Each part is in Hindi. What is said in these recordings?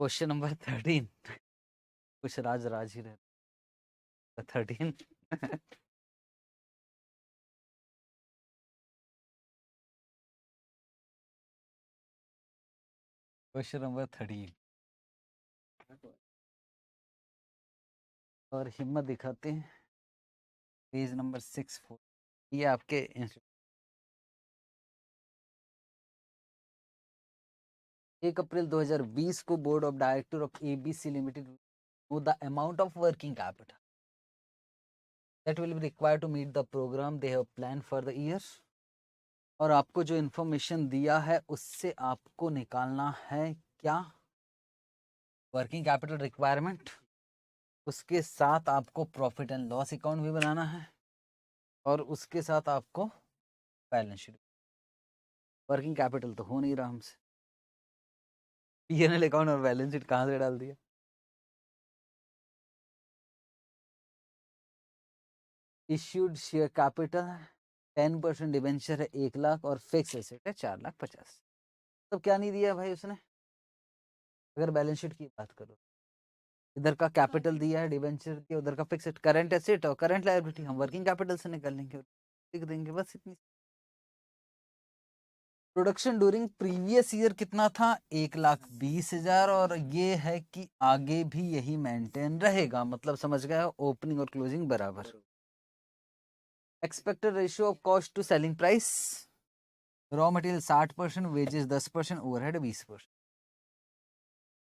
Question number 13। कुछ राज राज ही रहता। 13। क्वेश्चन नंबर 13 और हिम्मत दिखाते हैं। Page number 64। ये आपके 1 अप्रैल 2020 को board of director of ABC limited know the amount of working capital that will be required to meet the program they have planned for the year। और आपको जो इन्फॉर्मेशन दिया है उससे आपको निकालना है क्या? Working capital requirement. उसके साथ आपको प्रॉफिट एंड लॉस अकाउंट भी बनाना है और उसके साथ आपको बैलेंस शीट। वर्किंग कैपिटल तो हो नहीं रहा हमसे। पीएनएल अकाउंट और बैलेंस शीट कहाँ से डाल दिया? इश्यूड शेयर कैपिटल 10% डिवेंचर है 1 लाख और फिक्स एसेट है 4,50,000। तो क्या नहीं दिया भाई उसने? अगर बैलेंस शीट की बात करो, इधर का कैपिटल दिया है, डिवेंचर दिया, उधर का फिक्स करंट एसेट और करंट लायबिलिटी हम वर्किंग कैपिटल से निकाल लेंगे, लिख देंगे, बस इतनी। प्रोडक्शन ड्यूरिंग प्रीवियस ईयर कितना था? 1,20,000 और ये है कि आगे भी यही मेंटेन रहेगा, मतलब समझ गया, ओपनिंग और क्लोजिंग बराबर। Expected ratio of cost to selling price, raw material 60%, wages 10%, overhead 20%।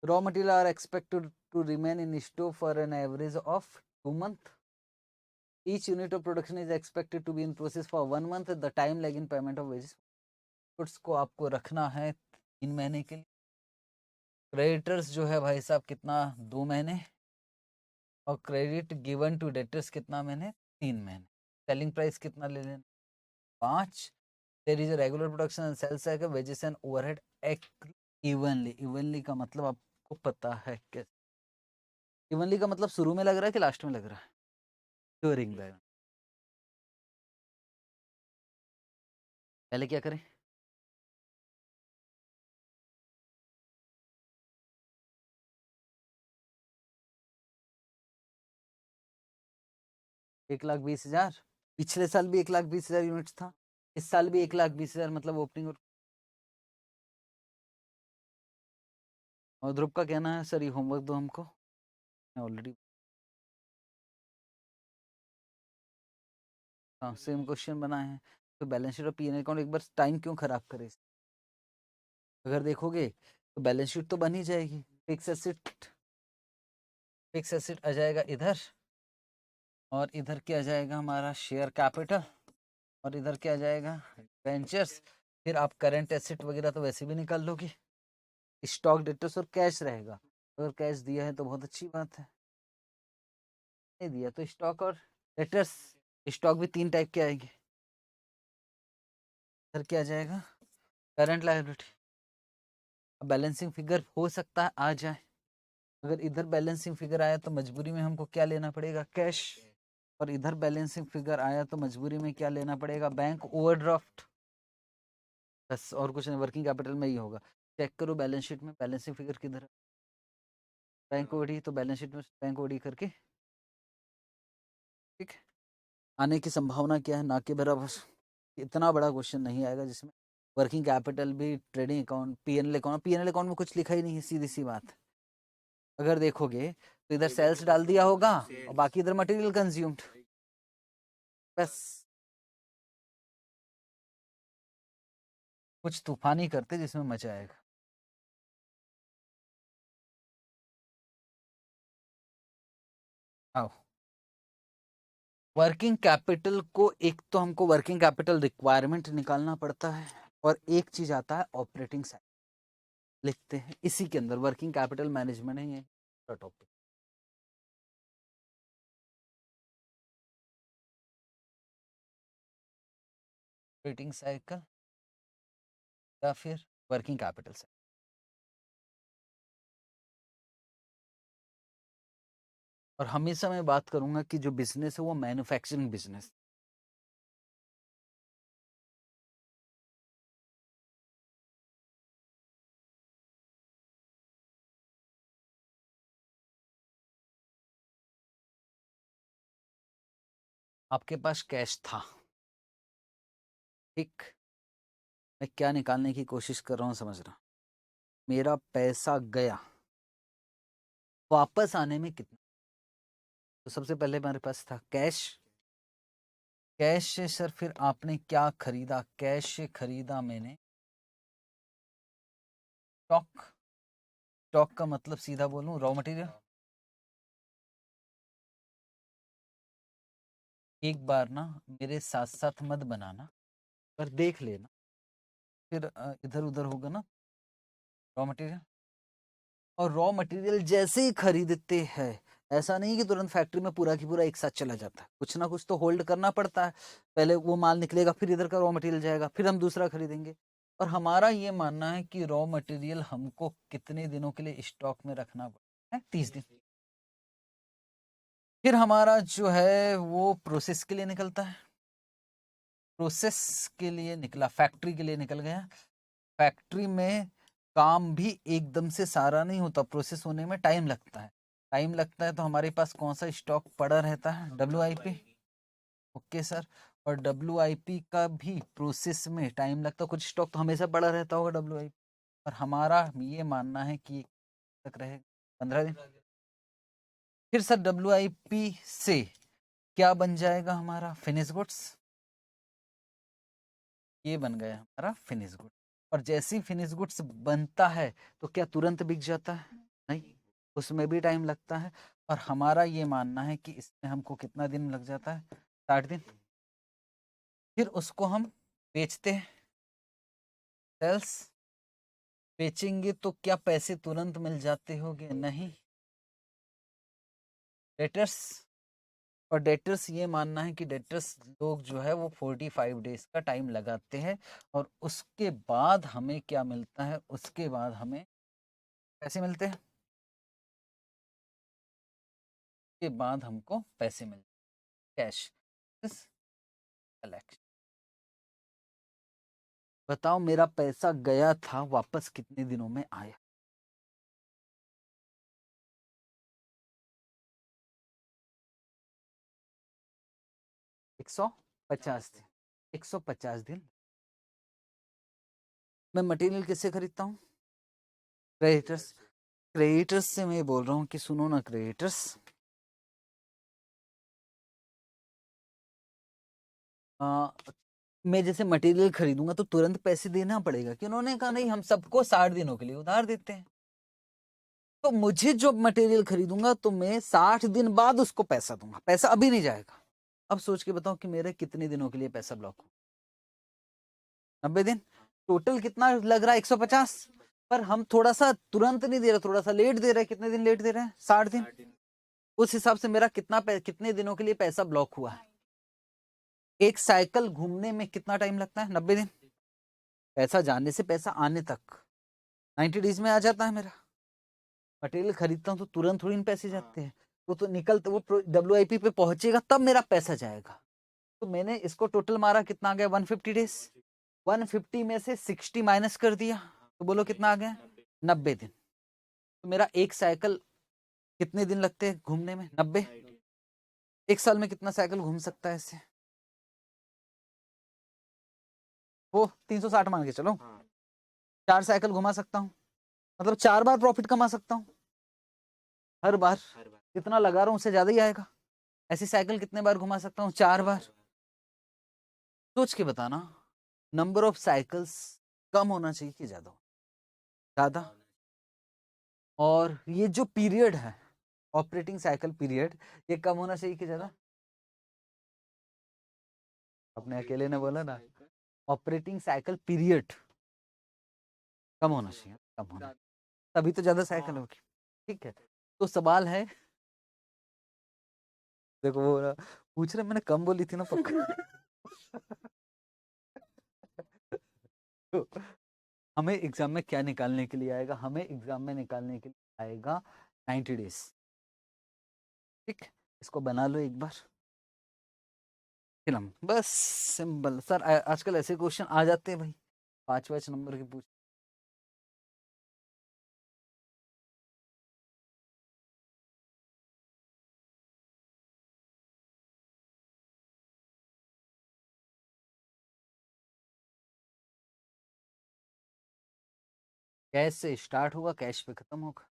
Raw material are expected to remain in store for an average of 2 months। Each unit of production is expected to be in process for 1 month। The time lag in payment of wages goods को आपको रखना है 3 महीने के लिए। क्रेडिटर्स जो है भाई साहब कितना? 2 महीने। और क्रेडिट गिवन टू डेटर्स कितना महीने? 3 महीने। सेलिंग प्राइस कितना ले लेना? 5। There is a regular production and sales cycle, wages and overhead evenly. Evenly का मतलब आपको पता है कैसे? इवनली का मतलब शुरू में लग रहा है कि लास्ट में लग रहा है? During the. पहले क्या करें? एक लाख 20,000। पिछले साल भी 1,20,000 यूनिट्स था, इस साल भी 1,20,000, मतलब ओपनिंग। और ध्रुव का कहना है सर ये होमवर्क दो हमको, ऑलरेडी। हाँ, सेम क्वेश्चन बनाए हैं। तो बैलेंस शीट और पीएनएल अकाउंट एक बार टाइम क्यों खराब करे? अगर देखोगे तो बैलेंस शीट तो बन ही जाएगी। फिक्स एसेट आ जाएगा इधर, और इधर क्या आ जाएगा हमारा? Share capital. और इधर क्या आ जाएगा? वेंचर्स। फिर आप करंट एसेट वगैरह तो वैसे भी निकाल लोगे। स्टॉक, डेटर्स और कैश रहेगा। अगर कैश दिया है तो बहुत अच्छी बात है, नहीं दिया तो स्टॉक और डेटर्स। स्टॉक भी 3 टाइप के आएंगे। इधर क्या आ जाएगा? Current liability. बैलेंसिंग फिगर हो सकता है आ जाए। अगर इधर बैलेंसिंग फिगर आया तो मजबूरी में हमको क्या लेना पड़ेगा? कैश। और इधर बैलेंसिंग फिगर आया तो मजबूरी में क्या लेना पड़ेगा? Bank overdraft. बस और कुछ नहीं, वर्किंग कैपिटल में ही होगा। चेक करो बैलेंस शीट में बैलेंसिंग फिगर किधर है? बैंक ओडी, तो बैलेंस शीट में बैंक ओडी करके ठीक है। आने की संभावना क्या है? ना के बराबर। इतना बड़ा क्वेश्चन नहीं आएगा जिसमें वर्किंग कैपिटल भी, ट्रेडिंग अकाउंट, पीएनएल अकाउंट में कुछ लिखा ही नहीं है, सीधी सी बात। अगर देखोगे तो इधर सेल्स डाल दिया होगा और बाकी इधर मटेरियल कंज्यूम्ड, बस। कुछ तूफानी करते जिसमें मजा आएगा। आओ, वर्किंग कैपिटल को, एक तो हमको वर्किंग कैपिटल रिक्वायरमेंट निकालना पड़ता है और एक चीज आता है ऑपरेटिंग साइड, लिखते हैं इसी के अंदर। वर्किंग कैपिटल मैनेजमेंट है ये टॉपिक। ऑपरेटिंग साइकिल या फिर वर्किंग कैपिटल साइकिल। और हमेशा मैं बात करूंगा कि जो बिजनेस है वो मैन्युफैक्चरिंग बिजनेस। आपके पास कैश था, ठीक, मैं क्या निकालने की कोशिश कर रहा हूँ समझ रहा, मेरा पैसा गया, वापस आने में कितना, तो सबसे पहले मेरे पास था कैश, कैश से सर फिर आपने क्या खरीदा, कैश से खरीदा मैंने स्टॉक, स्टॉक का मतलब सीधा बोलूं रॉ मटेरियल। एक बार ना मेरे साथ साथ मत बनाना, पर देख लेना, फिर इधर उधर होगा ना रॉ मटेरियल। और रॉ मटेरियल जैसे ही खरीदते हैं, ऐसा नहीं कि तुरंत फैक्ट्री में पूरा की पूरा एक साथ चला जाता है, कुछ ना कुछ तो होल्ड करना पड़ता है, पहले वो माल निकलेगा, फिर इधर का रॉ मटेरियल जाएगा, फिर हम दूसरा खरीदेंगे। और हमारा ये मानना है कि रॉ मटेरियल हमको कितने दिनों के लिए स्टॉक में रखना पड़ता है, 30 दिन। फिर हमारा जो है वो प्रोसेस के लिए निकलता है, प्रोसेस के लिए निकला, फैक्ट्री के लिए निकल गया। फैक्ट्री में काम भी एकदम से सारा नहीं होता, प्रोसेस होने में टाइम लगता है, टाइम लगता है, तो हमारे पास कौन सा स्टॉक पड़ा रहता है, WIP। ओके सर, और WIP का भी प्रोसेस में टाइम लगता है, कुछ स्टॉक तो हमेशा पड़ा रहता होगा WIP, और हमारा ये मानना है कि तक रहेगा 15 दिन। फिर सर WIP से क्या बन जाएगा हमारा फिनिश गुड्स, ये बन गया हमारा फिनिश गुड। और जैसे ही फिनिश गुड्स बनता है तो क्या तुरंत बिक जाता है, नहीं, उसमें भी टाइम लगता है। और हमारा ये मानना है कि इसमें हमको कितना दिन लग जाता है, 60 दिन। फिर उसको हम बेचते हैं, सेल्स, बेचेंगे तो क्या पैसे तुरंत मिल जाते होंगे, नहीं, डेटर्स, और डेटर्स ये मानना है कि डेटर्स लोग जो है वो 45 डेज का टाइम लगाते हैं, और उसके बाद हमें क्या मिलता है, उसके बाद हमें पैसे मिलते हैं, के बाद हमको पैसे मिलते, कैश कलेक्शन। बताओ मेरा पैसा गया था, वापस कितने दिनों में आया, 150 दिन, 150 दिन। मैं मटेरियल किससे खरीदता हूँ, क्रेडिटर्स, क्रेडिटर्स से मैं बोल रहा हूँ कि सुनो ना क्रेडिटर्स, मैं जैसे मटेरियल खरीदूंगा तो तुरंत पैसे देना पड़ेगा, कि उन्होंने कहा नहीं हम सबको 60 दिनों के लिए उधार देते हैं, तो मुझे जो मटेरियल खरीदूंगा तो मैं 60 दिन बाद उसको पैसा दूंगा, पैसा अभी नहीं जाएगा। अब सोच के बताओ कि मेरे कितने दिनों के लिए पैसा ब्लॉक हो, 90 दिन, टोटल कितना लग रहा है 150, पर हम थोड़ा सा तुरंत नहीं दे रहे, थोड़ा सा लेट दे रहे हैं, कितने दिन लेट दे रहे हैं, 60 दिन। उस हिसाब से मेरा कितने दिनों के लिए पैसा ब्लॉक हुआ है, एक साइकिल घूमने में कितना टाइम लगता है, 90 दिन, पैसा जाने से पैसा आने तक 90 डेज में आ जाता है मेरा। मटेरियल खरीदता हूँ तो तुरंत थोड़ी पैसे जाते हैं, वो तो निकलते, वो WIP पे पहुंचेगा तब मेरा पैसा जाएगा। तो मैंने इसको टोटल मारा, कितना आ गया, 150 डेज, 150 में से 60 माइनस कर दिया, तो बोलो कितना आ गया, 90 दिन। तो मेरा एक साइकिल कितने दिन लगते हैं घूमने में, 90, एक साल में कितना साइकिल घूम सकता है इससे, वो 360 मान के चलो, 4 साइकिल घुमा सकता हूँ, मतलब 4 बार प्रॉफिट कमा सकता हूँ, हर बार जितना लगा रहा हूँ उससे ज्यादा ही आएगा। ऐसी साइकिल कितने बार घुमा सकता हूँ, 4 बार। सोच के बताना, नंबर ऑफ साइकिल्स कम होना चाहिए कि ज्यादा, ज्यादा। और ये जो पीरियड है, ऑपरेटिंग साइकिल पीरियड, ये कम होना चाहिए कि ज्यादा, अपने अकेले ने बोला ना, ऑपरेटिंग साइकिल पीरियड कम होना चाहिए, कम होना, तभी तो ज्यादा साइकिल होगी, ठीक है। तो सवाल है, देखो वो पूछ रहे, मैंने कम बोली थी ना पक्का। तो हमें एग्जाम में क्या निकालने के लिए आएगा, हमें एग्जाम में निकालने के लिए आएगा 90 डेज, ठीक, इसको बना लो एक बार, फिर हम बस सिंपल सर, आजकल ऐसे क्वेश्चन आ जाते हैं भाई, 5 5 नंबर के पूछ कैश से स्टार्ट होगा, कैश पे खत्म होगा।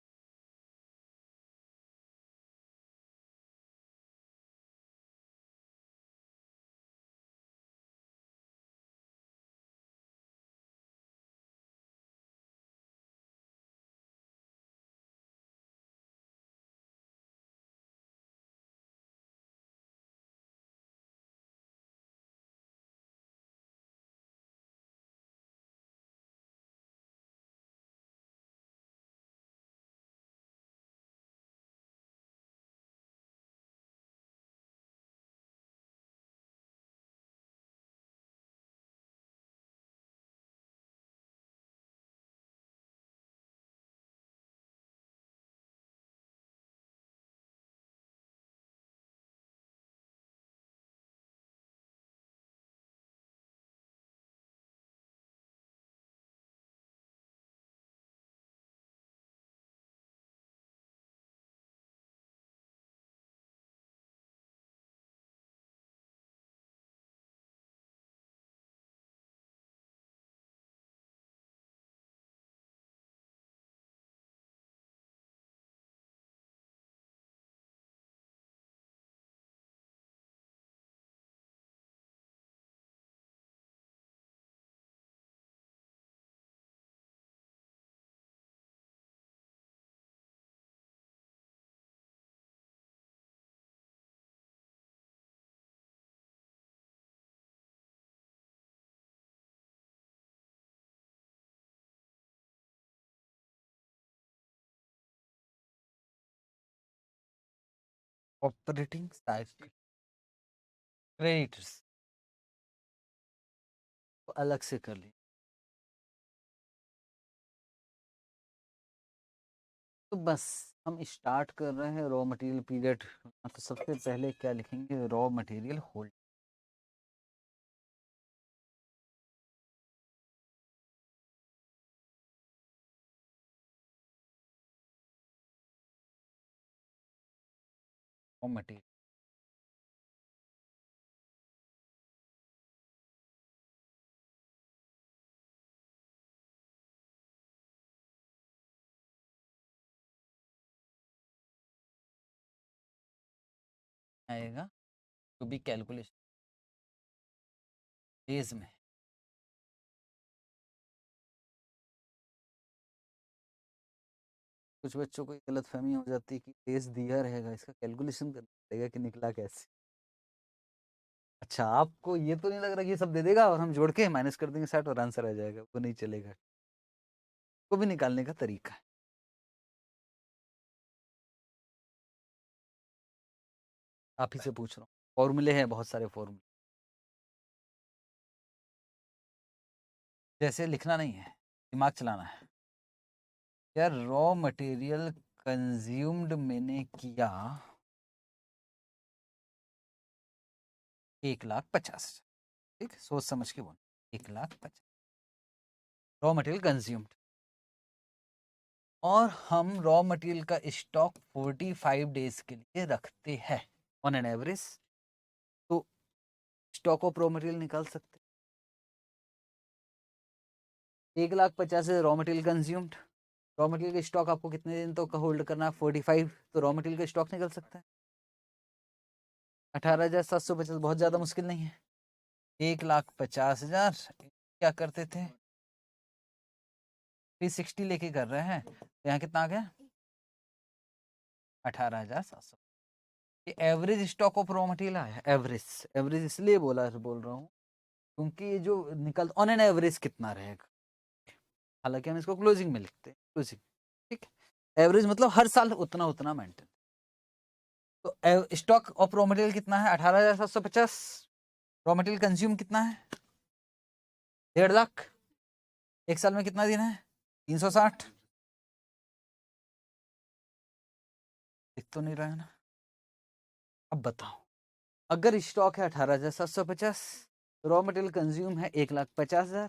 ऑपरेटिंग साइकिल, क्रेडिटर्स तो अलग से कर ली। तो बस हम स्टार्ट कर रहे हैं रॉ मटेरियल पीरियड। तो सबसे पहले क्या लिखेंगे, raw material hold. Raw material आएगा टू बी कैलकुलेशन डेज में। कुछ बच्चों को गलत फहमी हो जाती है कि डेज दिया रहेगा, इसका कैलकुलेशन करना पड़ेगा कि निकला कैसे। अच्छा, आपको ये तो नहीं लग रहा कि ये सब दे देगा और हम जोड़ के माइनस कर देंगे 60 और आंसर आ जाएगा? वो नहीं चलेगा। को भी निकालने का तरीका है। आप ही से पूछ रहा हूँ, फॉर्मूले हैं बहुत सारे फॉर्मूले। जैसे लिखना नहीं है, दिमाग चलाना है। यार रॉ मटेरियल कंज्यूम्ड मैंने किया 1,50,000। ठीक, सोच समझ के बोल। 1,50,000 रॉ मटेरियल कंज्यूम्ड, और हम रॉ मटेरियल का स्टॉक 45 डेज के लिए रखते हैं ऑन एन एवरेज। तो स्टॉक ऑफ रॉ मटेरियल निकाल सकते हैं। 1,50,000 से raw material consumed, raw material का स्टॉक आपको कितने दिन तक होल्ड करना है, 45। तो रॉ मटेरियल का स्टॉक निकल सकता है 18,750। बहुत ज्यादा मुश्किल नहीं है। 1,50,000 क्या करते थे, 360 लेके कर रहे हैं, तो यहाँ कितना आ गया 18,700। ये average stock of raw material आया। एवरेज, एवरेज इसलिए बोल रहा हूँ क्योंकि ये जो निकल ऑन एन एवरेज कितना रहेगा। हालांकि हम इसको क्लोजिंग में लिखते हैं, क्लोजिंग। ठीक, एवरेज मतलब हर साल उतना उतना मेंटेन। तो स्टॉक ऑफ रॉ मटेरियल कितना है 18,750। रॉ मटेरियल कंज्यूम कितना है 1,50,000। एक साल में कितना दिन है 360। दिख तो नहीं रहा है ना। अब बताओ, अगर स्टॉक है 18,750, रॉ मटेरियल कंज्यूम है 1,50,000,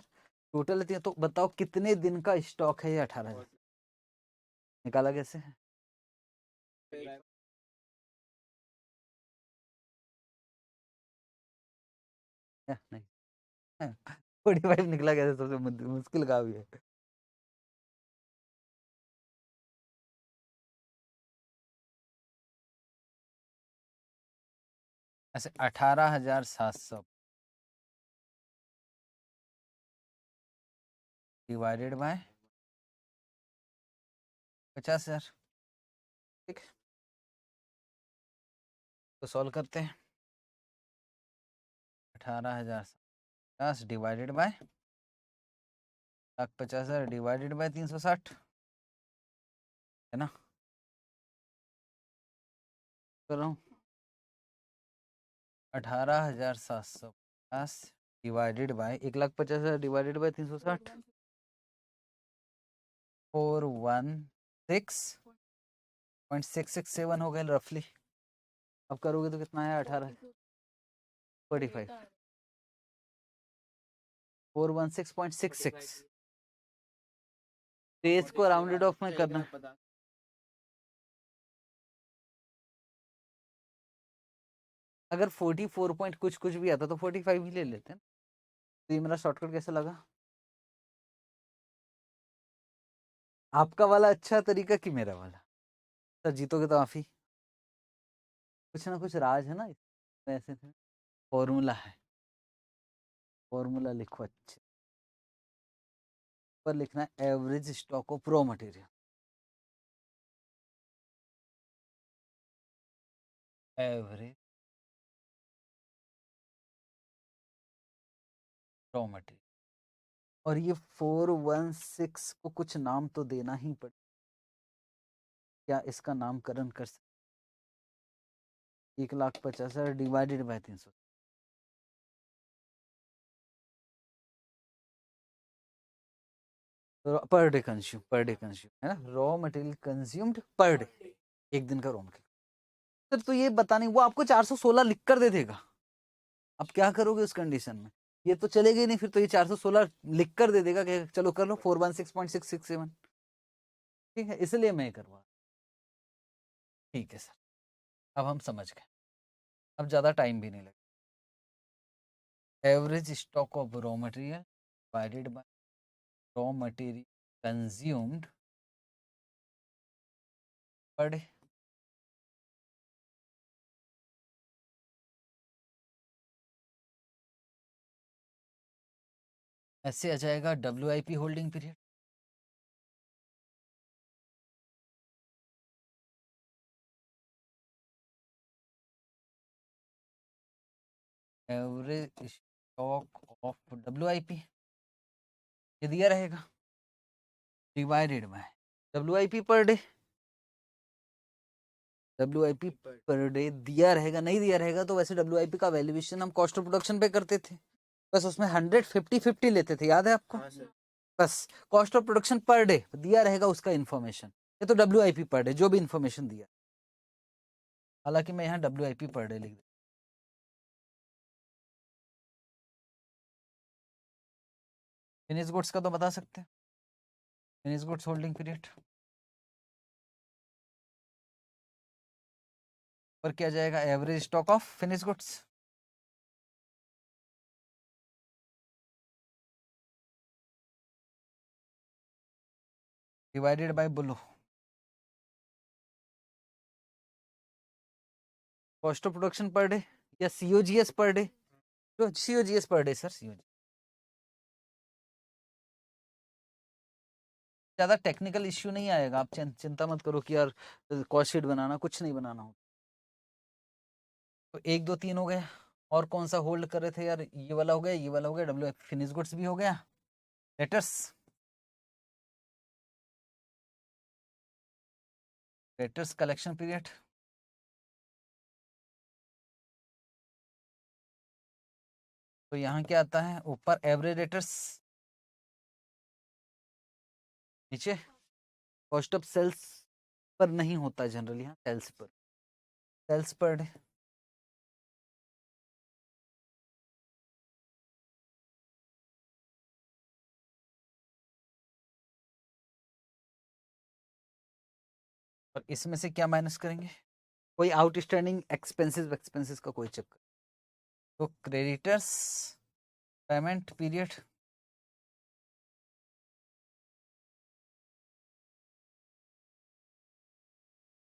टोटल है, तो बताओ कितने दिन का स्टॉक है ये 18,000। निकाला कैसे है? नहीं, 45 निकला कैसे? सबसे मुश्किल का भी है। ऐसे 18,700 डिवाइडेड बाय 50,000। ठीक है, तो सॉल्व करते हैं। 18,050 डिवाइडेड बाय 1,50,000 डिवाइडेड बाय 360 है ना। कर रहा हूँ 18,750 डिवाइडेड बाय 1,50,000 डिवाइडेड बाय 360 416.667 हो गए रफली। अब करोगे तो कितना है 45 416.66। तेज को राउंडेड ऑफ में करना। अगर 44 पॉइंट कुछ कुछ भी आता तो 45 ही ले लेते हैं। तो ये मेरा शॉर्टकट कैसे लगा? आपका वाला अच्छा तरीका कि मेरा वाला? सर जीतोगे तो माफी। कुछ ना कुछ राज है ना ऐसे। फॉर्मूला है, फॉर्मूला लिखो अच्छे पर लिखना है average stock of raw material. Average raw material. और ये 416 को कुछ नाम तो देना ही पड़े। क्या इसका नामकरण कर सकते? 1,50,000 divided by 300। Per day consume, per day consume है ना, raw material consumed per day, एक दिन का रॉ मटेरियल। सर तो ये बता नहीं, वो आपको 416 लिख कर दे देगा। अब क्या करोगे उस कंडीशन में? ये तो चलेगा ही नहीं, फिर तो ये 416 लिख कर दे देगा कि चलो कर लो 416.667। ठीक है, इसलिए मैं करवा। ठीक है सर, अब हम समझ गए, अब ज्यादा टाइम भी नहीं लगेगा। Average stock of raw material divided by raw material consumed per day. ऐसे आ जाएगा WIP holding period. Average stock of WIP ये दिया रहेगा divided by WIP per day. WIP per day दिया रहेगा, नहीं दिया रहेगा तो वैसे WIP का वैल्यूएशन हम कॉस्ट ऑफ प्रोडक्शन पे करते थे, बस उसमें 100 50 50 लेते थे, याद है आपको? बस cost of production per day दिया रहेगा उसका इन्फॉर्मेशन, ये तो WIP पर डे जो भी इन्फॉर्मेशन दिया। हालांकि मैं यहाँ WIP पर डे लिख दूँ। फिनिश गुड्स का तो बता सकते हैं, फिनिश गुड्स होल्डिंग पीरियड पर क्या जाएगा average stock of finish goods divided by बोलो cost of production per day या COGS पर डे। तो COGS per day sir, COGS। ज्यादा टेक्निकल इश्यू नहीं आएगा, आप चिंता मत करो कि यार कॉस्ट शीट बनाना, कुछ नहीं बनाना हो। तो 1 2 3 हो गया, और कौन सा होल्ड कर रहे थे यार? ये वाला हो गया, ये वाला हो गया, WIP फिनिश गुड्स भी हो गया, डेटर्स, डेटर्स कलेक्शन पीरियड। तो यहाँ क्या आता है ऊपर एवरेज डेटर्स, नीचे कॉस्ट ऑफ सेल्स पर नहीं होता जनरली, हाँ सेल्स पर, सेल्स पर डे। और इसमें से क्या माइनस करेंगे? कोई आउटस्टैंडिंग एक्सपेंसेस एक्सपेंसेस का कोई चक्कर। तो creditors payment period,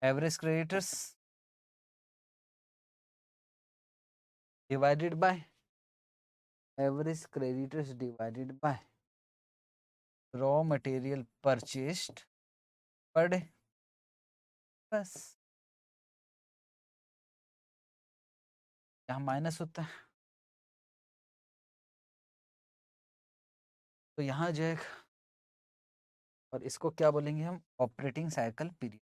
average creditors divided by average creditors divided by raw material purchased per day, बस यहाँ माइनस होता है तो यहाँ जो है, और इसको क्या बोलेंगे हम, operating cycle period.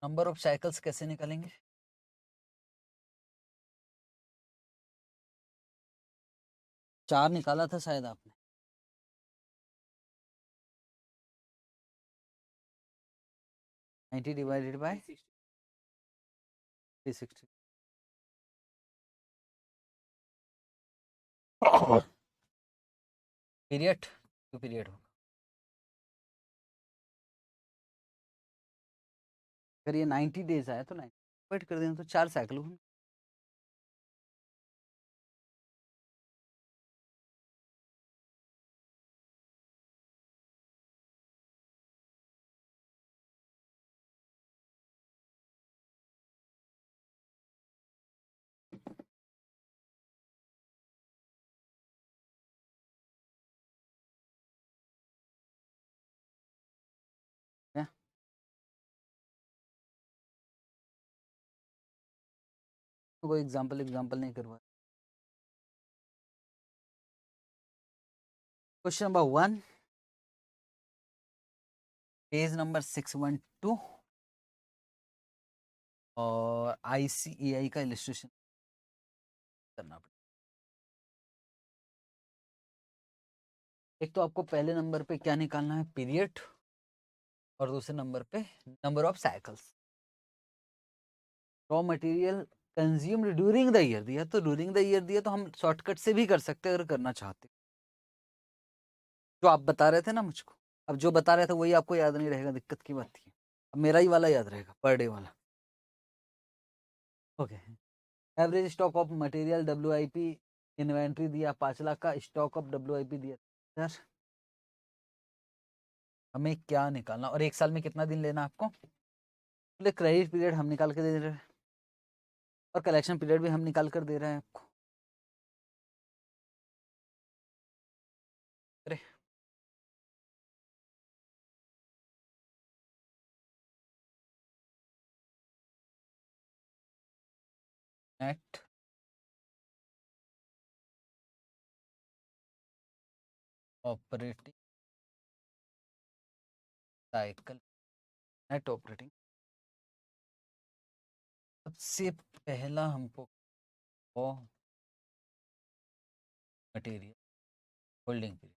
Number of cycles कैसे निकालेंगे? चार निकाला था शायद आपने। Ninety divided by 360। Period to period होगा। अगर ये 90 डेज आया तो 90 डिवाइड कर दें तो 4 साइकिल होंगे। क्या? कोई एग्जांपल नहीं करवा। क्वेश्चन नंबर 1, पेज नंबर 612 और ICAI का इलिस्ट्रेशन करना पड़ेगा। एक तो आपको पहले नंबर पे क्या निकालना है, पीरियड, और दूसरे नंबर पे number of cycles. Raw material consumed during the year दिया, तो ड्यूरिंग द ईयर दिया तो हम शॉर्टकट से भी कर सकते हैं अगर करना चाहते। जो आप बता रहे थे ना मुझको, अब जो बता रहे थे वही आपको याद नहीं रहेगा, दिक्कत की बात थी। अब मेरा ही वाला याद रहेगा, पर डे वाला। Okay, average stock of material WIP, inventory दिया 5 लाख का, स्टॉक ऑफ WIP दिया सर। हमें क्या निकालना, और एक साल में कितना दिन लेना आपको? क्रेडिट पीरियड हम निकाल के दे रहे हैं और कलेक्शन पीरियड भी हम निकाल कर दे रहे हैं आपको। अरे net operating cycle, net operating. सबसे पहला हमको material holding period,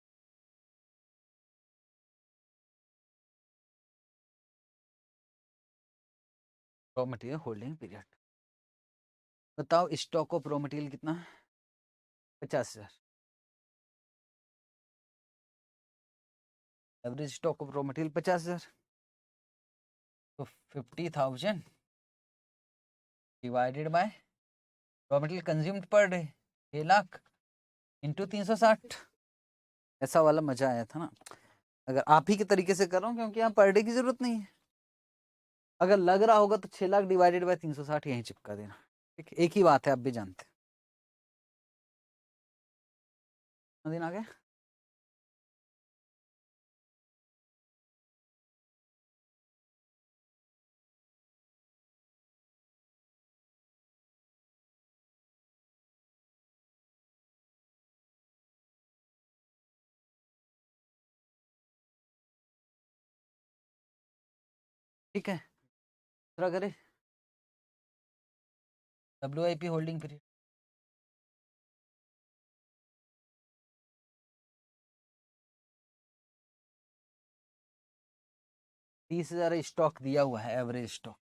raw material holding period. बताओ स्टॉक ऑफ रॉ मटेरियल कितना है? 50,000। Average stock of raw material 50,000, तो 50,000 divided by raw material consumed per day 6 lakh into 360। ऐसा वाला मजा आया था ना, अगर आप ही के तरीके से कर रहा हूँ, क्योंकि यहाँ पर डे की जरूरत नहीं है। अगर लग रहा होगा तो 6 लाख डिवाइडेड बाय 360 यहीं चिपका देना। ठीक, एक ही बात है, आप भी जानते हैं। दिन आ गया। ठीक है, दूसरा करे, WIP होल्डिंग पीरियड। 30,000 स्टॉक दिया हुआ है, average stock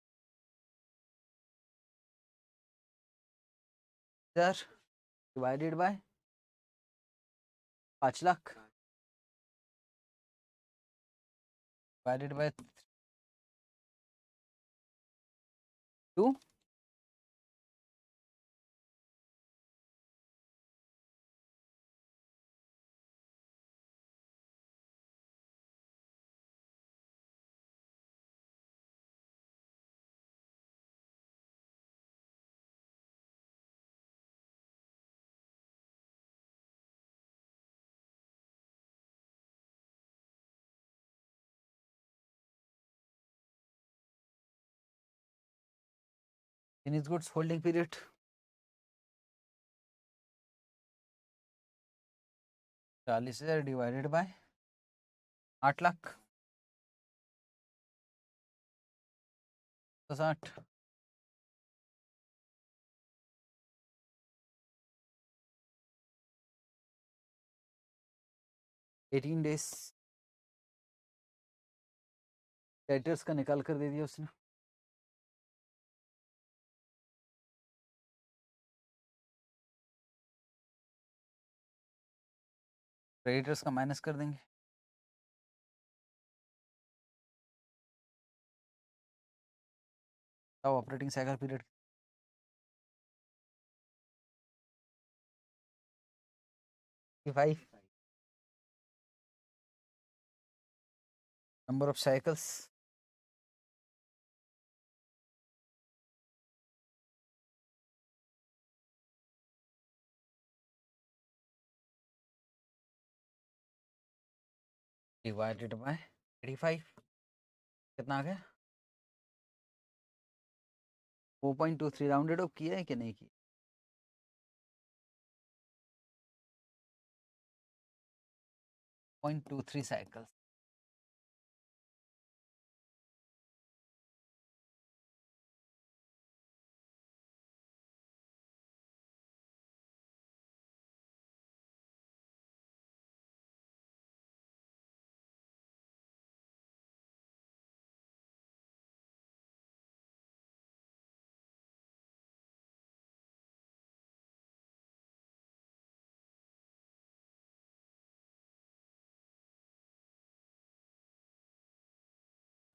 divided by 5 lakh divided by 2, finish goods holding period 40,000 divided by 8 lakh 60 18 days debtors का निकाल कर दे दिया उसने। क्रेडिटर्स का माइनस कर देंगे। Operating cycle period 5 number of cycles divided by 85 कितना आ गया 4.23 राउंडेड ऑफ किया है कि नहीं किया 0.23 साइकिल्स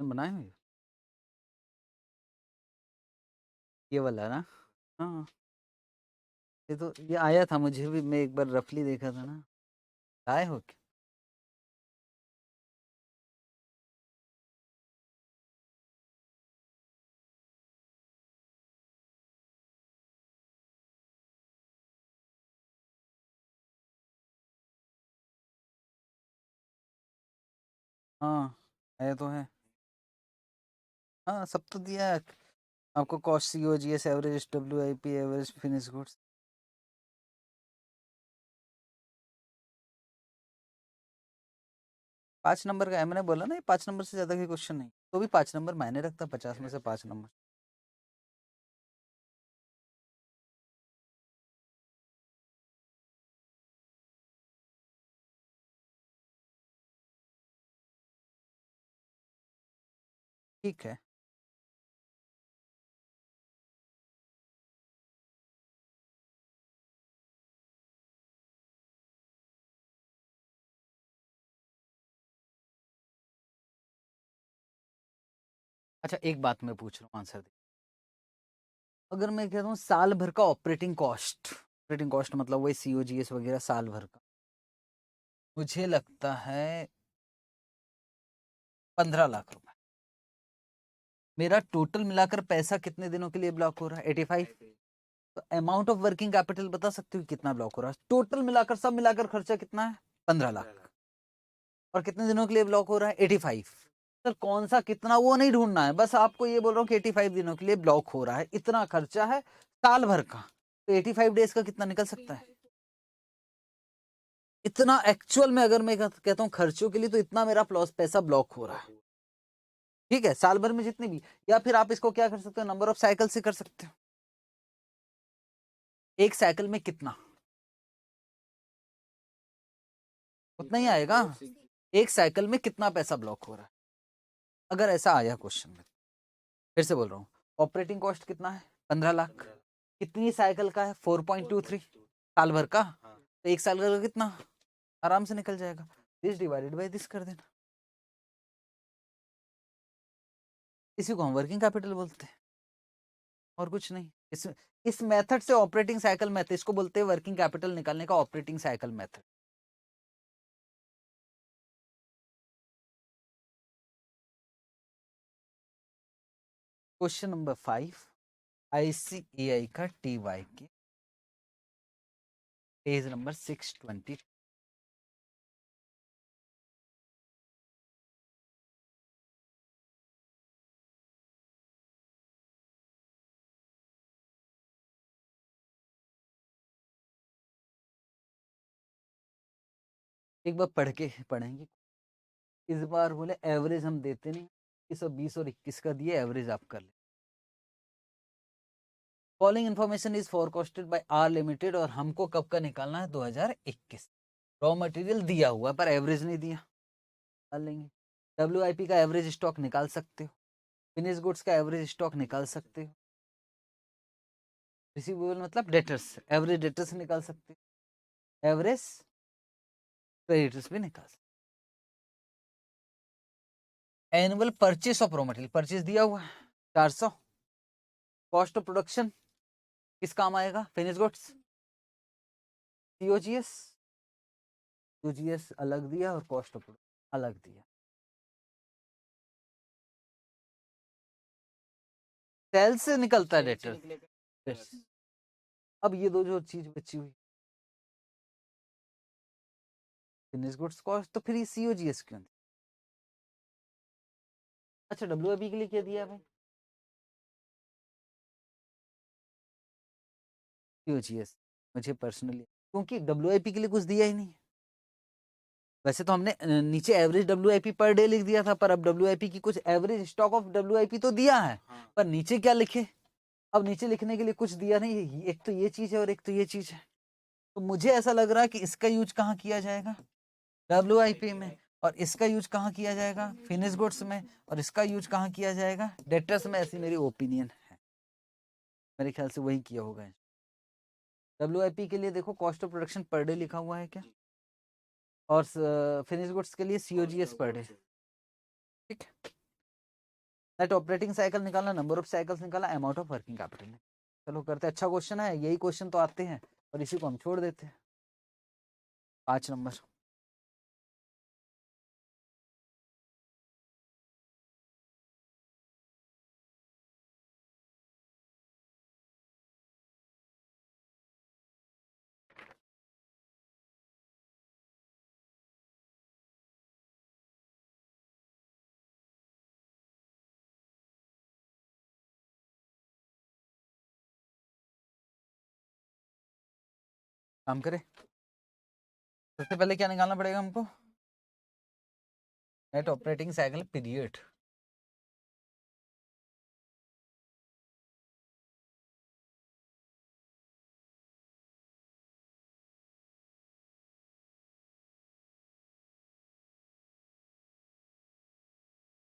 बनाए हुए ये वाला ना। हाँ ये तो ये आया था मुझे भी, मैं एक बार रफली देखा था ना। आए हो क्या? हाँ आया तो है। हाँ सब तो दिया है आपको, cost C O G S average W I P average finish goods. 5 number का है, मैंने बोला ना ये 5 नंबर से ज्यादा के क्वेश्चन नहीं, तो भी 5 नंबर मायने रखता, 50 में से 5 नंबर। ठीक है अच्छा एक बात मैं पूछ रहा हूँ, आंसर दे। अगर मैं कहता हूँ साल भर का ऑपरेटिंग कॉस्ट मतलब वही सी ओ जी एस वगैरह साल भर का, मुझे लगता है 15 लाख रुपए। मेरा टोटल मिलाकर पैसा कितने दिनों के लिए ब्लॉक हो रहा है 85। तो अमाउंट ऑफ वर्किंग कैपिटल बता सकते हो कितना ब्लॉक हो रहा है टोटल मिलाकर, सब मिलाकर खर्चा कितना है 15 लाख, और कितने दिनों के लिए ब्लॉक हो रहा है 85। सर कौन सा कितना वो नहीं ढूंढना है, बस आपको ये बोल रहा हूँ कि 85 दिनों के लिए ब्लॉक हो रहा है, इतना खर्चा है साल भर का, तो 85 डेज का कितना निकल सकता है इतना एक्चुअल में। अगर मैं कहता हूँ खर्चों के लिए तो इतना मेरा पैसा ब्लॉक हो रहा है, ठीक है साल भर में जितने भी। या फिर आप इसको क्या कर सकते हो, नंबर ऑफ साइकिल से कर सकते हो, एक साइकिल में कितना, उतना ही आएगा। एक साइकिल में कितना पैसा ब्लॉक हो रहा है, अगर ऐसा आया क्वेश्चन में। फिर से बोल रहा हूँ ऑपरेटिंग कॉस्ट कितना है 15 लाख, कितनी साइकिल का है 4.23 साल भर का, तो एक साल का कितना आराम से निकल जाएगा, दिस डिवाइडेड बाय दिस कर देना। इसी को हम वर्किंग कैपिटल बोलते हैं और कुछ नहीं। इस मेथड से ऑपरेटिंग साइकिल मेथड, इसको बोलते हैं वर्किंग कैपिटल निकालने का operating cycle method. Question number 5 ICAI का टीवाई की पेज नंबर 620। एक बार पढ़ के पढ़ेंगे। इस बार बोले एवरेज हम देते नहीं, 20 और 21 का दिए, एवरेज आप कर ले। Following information is forecasted by R limited, और हमको कब का निकालना है? 2021। रॉ मटेरियल दिया हुआ है पर एवरेज नहीं दिया, निकाल लेंगे। WIP का एवरेज स्टॉक निकाल सकते हो, फिनिश गुड्स का एवरेज स्टॉक निकाल सकते हो, रिसीवेबल मतलब डेटर्स, एवरेज डेटर्स निकाल सकते हो, एवरेज क्रेडिटर्स भी निकाल सकते। Annual purchase of raw material, purchase दिया हुआ है 400। कॉस्ट ऑफ प्रोडक्शन किस काम आएगा? फिनिश गुड्स, COGS, COGS अलग दिया और कॉस्ट ऑफ प्रोडक्शन अलग दिया। सेल से निकलता है डेटर। अब ये दो जो चीज बची हुई, फिनिश गुड्स कॉस्ट, तो फिर ये COGS क्यों? अच्छा, WIP के लिए क्या दिया भाई? COGS मुझे पर्सनली, क्योंकि WIP के लिए कुछ दिया ही नहीं। वैसे तो हमने नीचे एवरेज WIP पर डे लिख दिया था, पर अब WIP की कुछ एवरेज स्टॉक ऑफ WIP तो दिया है, पर नीचे क्या लिखे? अब नीचे लिखने के लिए कुछ दिया नहीं, एक तो ये चीज है और एक तो ये चीज है। तो मुझे ऐसा लग रहा है कि इसका यूज कहाँ किया जाएगा? WIP में। और इसका यूज कहाँ किया जाएगा? फिनिश गुड्स में। और इसका यूज कहाँ किया जाएगा? डेटर्स में। ऐसी मेरी ओपिनियन है, मेरे ख्याल से वही किया होगा। WIP के लिए देखो cost of production per day लिखा हुआ है क्या, और फिनिश गुड्स के लिए COGS पर डे। ठीक है। नेट ऑपरेटिंग साइकिल निकालना, नंबर ऑफ साइकिल्स निकालना, अमाउंट ऑफ वर्किंग कैपिटल। चलो करते, अच्छा क्वेश्चन है, यही क्वेश्चन तो आते हैं और इसी को हम छोड़ देते हैं। 5 नंबर। काम करें, सबसे पहले क्या निकालना पड़ेगा हमको? Net operating cycle period.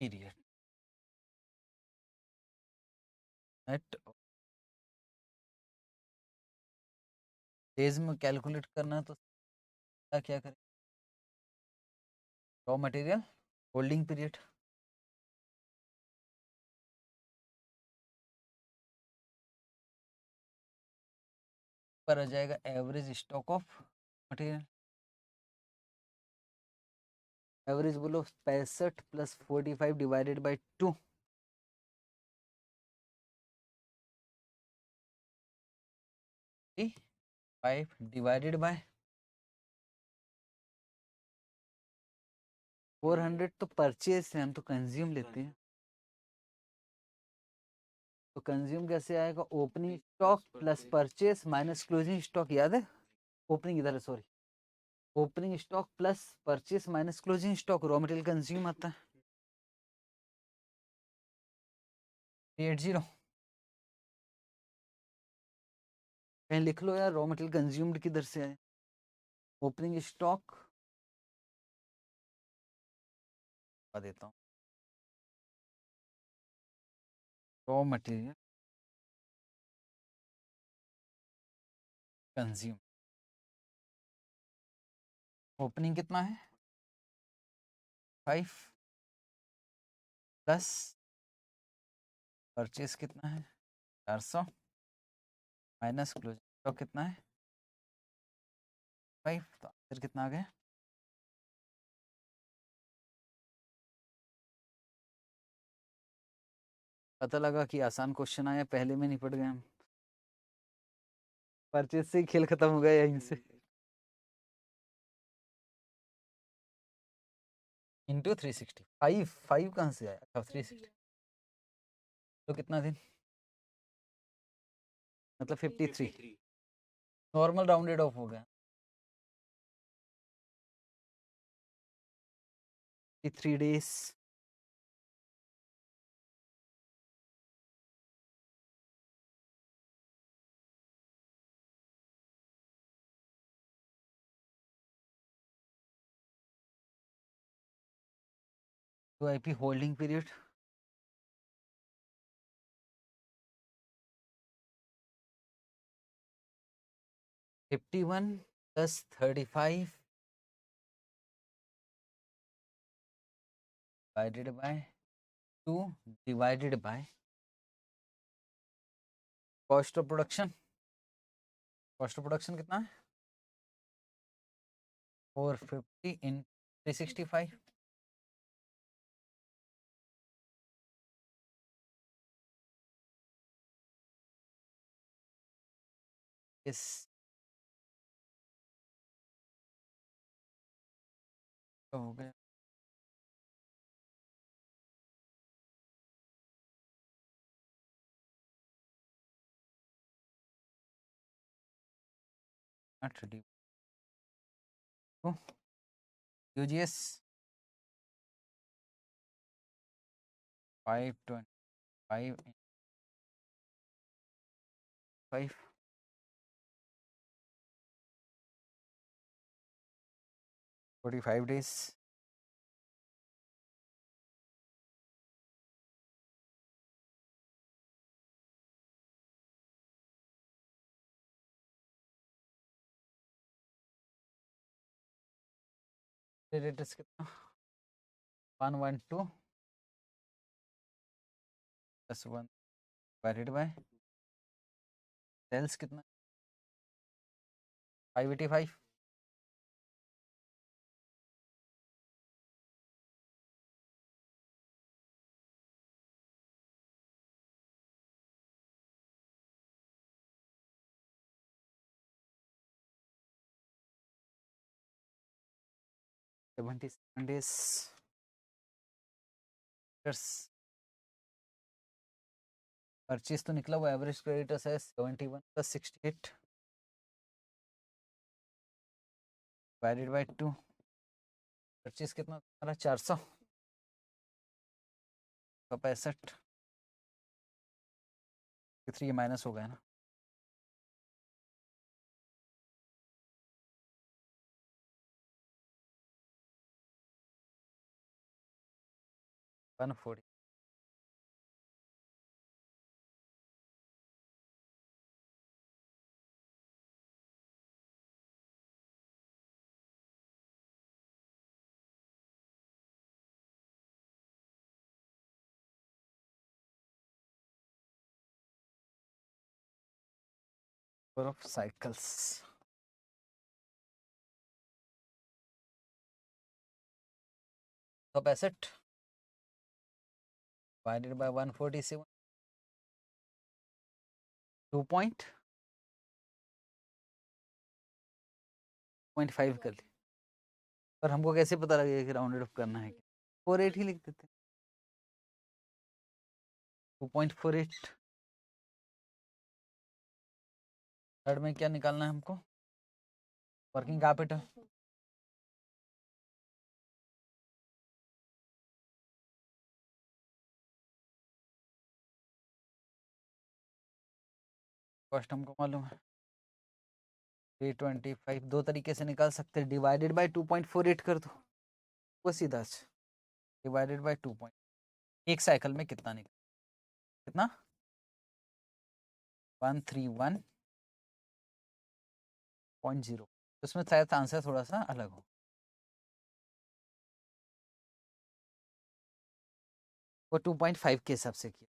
Period net days में कैलकुलेट करना है, तो क्या करें? रॉ मटेरियल होल्डिंग पीरियड, पर आ जाएगा average stock of material. Average बोलो 65 plus 45 divided by 2, 5 divided by 400। तो परचेज है, हम तो कंज्यूम लेते हैं, तो कंज्यूम कैसे आएगा? Opening stock plus purchase minus closing stock, याद है? ओपनिंग इधर है, sorry, opening stock plus purchase minus closing stock, raw material consume आता है 380। कहीं लिख लो यार, रॉ मटेरियल कंज्यूम्ड किधर से आए? ओपनिंग स्टॉक बता देता हूँ, रॉ मटेरियल कंज्यूम, ओपनिंग कितना है? 5 प्लस परचेस कितना है? 400 माइनस क्लोजिंग स्टॉक कितना है? 5। तो आंसर कितना आ गया? पता लगा कि आसान क्वेश्चन आया, पहले में निपट गए हम, परचेज से ही खेल खत्म हो गया यहीं से। इंटू 360, 5 कहाँ से आया? अच्छा 360, तो कितना दिन? मतलब 53, नॉर्मल राउंडेड ऑफ हो गया। 3 days. QIP holding period. $51 plus 35 divided by 2 divided by cost of production. Cost of production कितना है? 450 in 365. Yes. तो हो गया. Not ready. तो UGS 525 in 5 45 days. Creditors कितना? 112 plus 1 divided by sales कितना? 585. $77 days. परचेज तो निकला, वो एवरेज क्रेडिटर्स है 71 प्लस 68 डिवाइडेड बाय 2. परचेज कितना हमारा? 400 का 65. 3 माइनस हो गया ना. $140. Of cycles. तो 65 divided by 147 2.5 कर ली. पर हमको कैसे पता लगेगा कि राउंडेड ऑफ करना है? 48 ही लिख देते. 2.48. थर्ड में क्या निकालना है हमको? Working capital. कॉस्ट हमको मालूम है 325. दो तरीके से निकाल सकते हैं. डिवाइडेड बाय 2.48 कर दो, वो सीधा डिवाइडेड बाय 2. एक साइकिल में कितना निकल? कितना? 131.0. उसमें शायद आंसर थोड़ा सा अलग हो. वो 2.5 के हिसाब से किया.